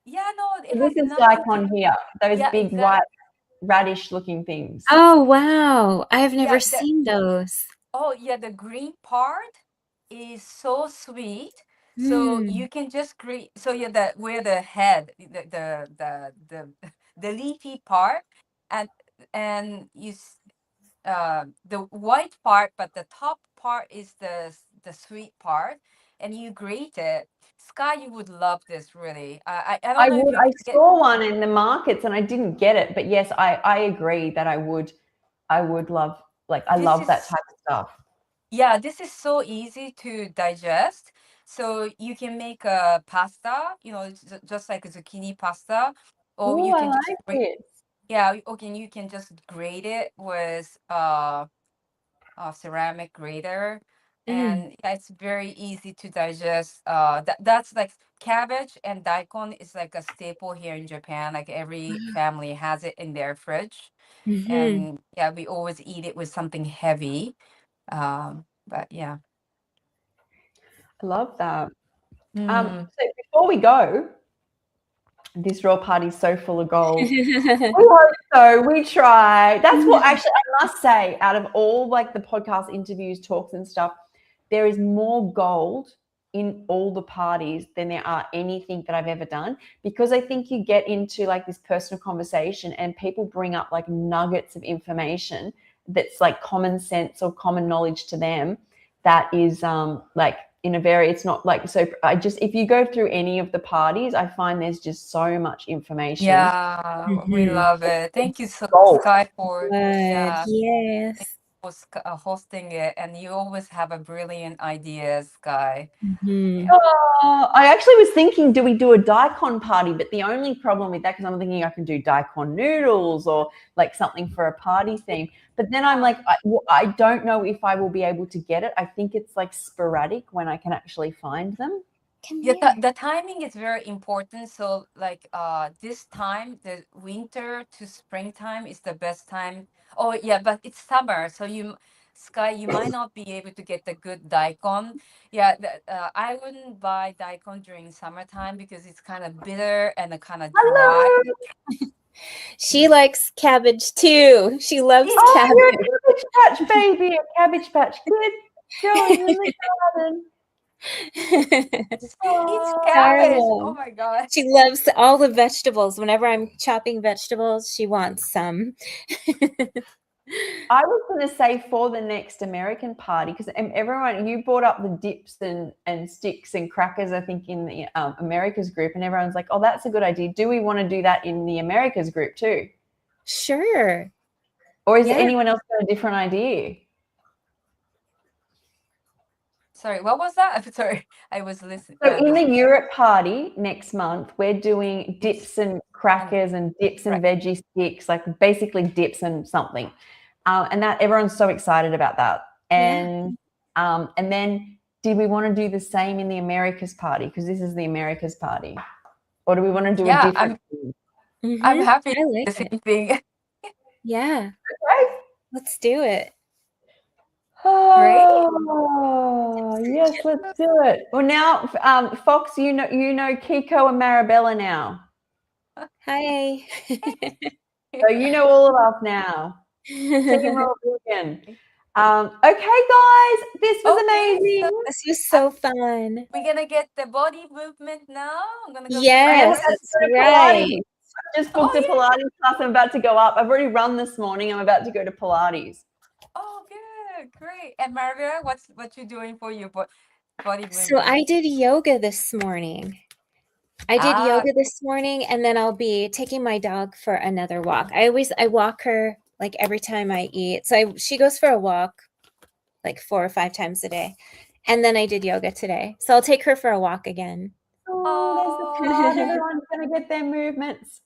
This is daikon here. Those big white radish looking things. Oh, wow. I've never seen those. Oh, yeah, the green part is so sweet. So you can just so yeah, where the head, the leafy part, and the white part, but the top part is the sweet part, and you grate it. Sky, you would love this, really. I don't know if you I saw one in the markets and I didn't get it, but yes, I agree that I would love, like, I love that type of stuff. Yeah, this is so easy to digest. So you can make a pasta, just like a zucchini pasta, or you can just you can just grate it with a ceramic grater, and it's very easy to digest. That's like cabbage and daikon is like a staple here in Japan. Like every family has it in their fridge, and yeah, we always eat it with something heavy. But yeah, I love that. So before we go, this raw party is so full of gold. We hope so. We try. That's what actually I must say, out of all like the podcast interviews, talks and stuff, there is more gold in all the parties than there are anything that I've ever done, because I think you get into like this personal conversation and people bring up like nuggets of information that's like common sense or common knowledge to them that is like in a very, it's not like, so I just, if you go through any of the parties, I find there's just so much information. Yeah, we Mhm. love it. Thank you, Gold. Sky, for Good. Yes. hosting it, and you always have a brilliant idea, Sky. Mhm. Oh, I actually was thinking, do we do a daikon party? But the only problem with that, because I'm thinking I can do daikon noodles or like something for a party theme. But then I'm like, I don't know if I will be able to get it. I think it's like sporadic when I can actually find them. Yeah, the timing is very important. So like this time, the winter to springtime is the best time. Oh yeah, but it's summer, so Sky, you might not be able to get the good daikon. Yeah, I wouldn't buy daikon during summertime because it's kind of bitter and kind of dry. She likes cabbage too. She loves Oh, cabbage. you're a Cabbage Patch baby, a Cabbage Patch kid going in the garden. It's Oh, cabbage. Darling. Oh my god. She loves all the vegetables. Whenever I'm chopping vegetables, she wants some. I was going to say for the next American party, because everyone, you brought up the dips and sticks and crackers, I think, in the America's group, and everyone's like, oh, that's a good idea. Do we want to do that in the America's group too? Sure. Or is Yeah. anyone else got a different idea? Sorry, what was that? I'm sorry, I was listening. So in the Europe party next month, we're doing dips and crackers and dips and veggie sticks, like basically dips and something. And that everyone's so excited about that. And then did we want to do the same in the Americas party? Because this is the Americas party. Or do we want to do a different thing? I'm happy I like the same it. thing. Yeah. Okay. Let's do it. Oh, yes, let's do it. Well, now, Fox, you know Kiko and Marabella now. Hi. So you know all of us now. Team Royal Vegan. Okay, guys, this was amazing. This was so fun. We're gonna get the body movement now. I'm gonna go. Yes, that's right. I just booked a Pilates class. I'm about to go up. I've already run this morning. I'm about to go to Pilates. Oh, good, great. And Maravilla, what you doing for your body movement? So I did yoga this morning. I did yoga this morning, and then I'll be taking my dog for another walk. I walk her like every time I eat. So she goes for a walk like 4 or 5 times a day. And then I did yoga today. So I'll take her for a walk again. Oh, there's the part. Everyone's going to get their movements.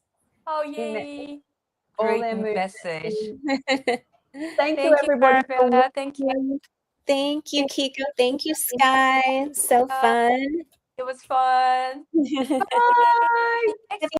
Oh, yay. All Great their message. Thank you, everybody. Thank you. Thank you, Kiko. Thank you, Sky. So fun. It was fun. Bye.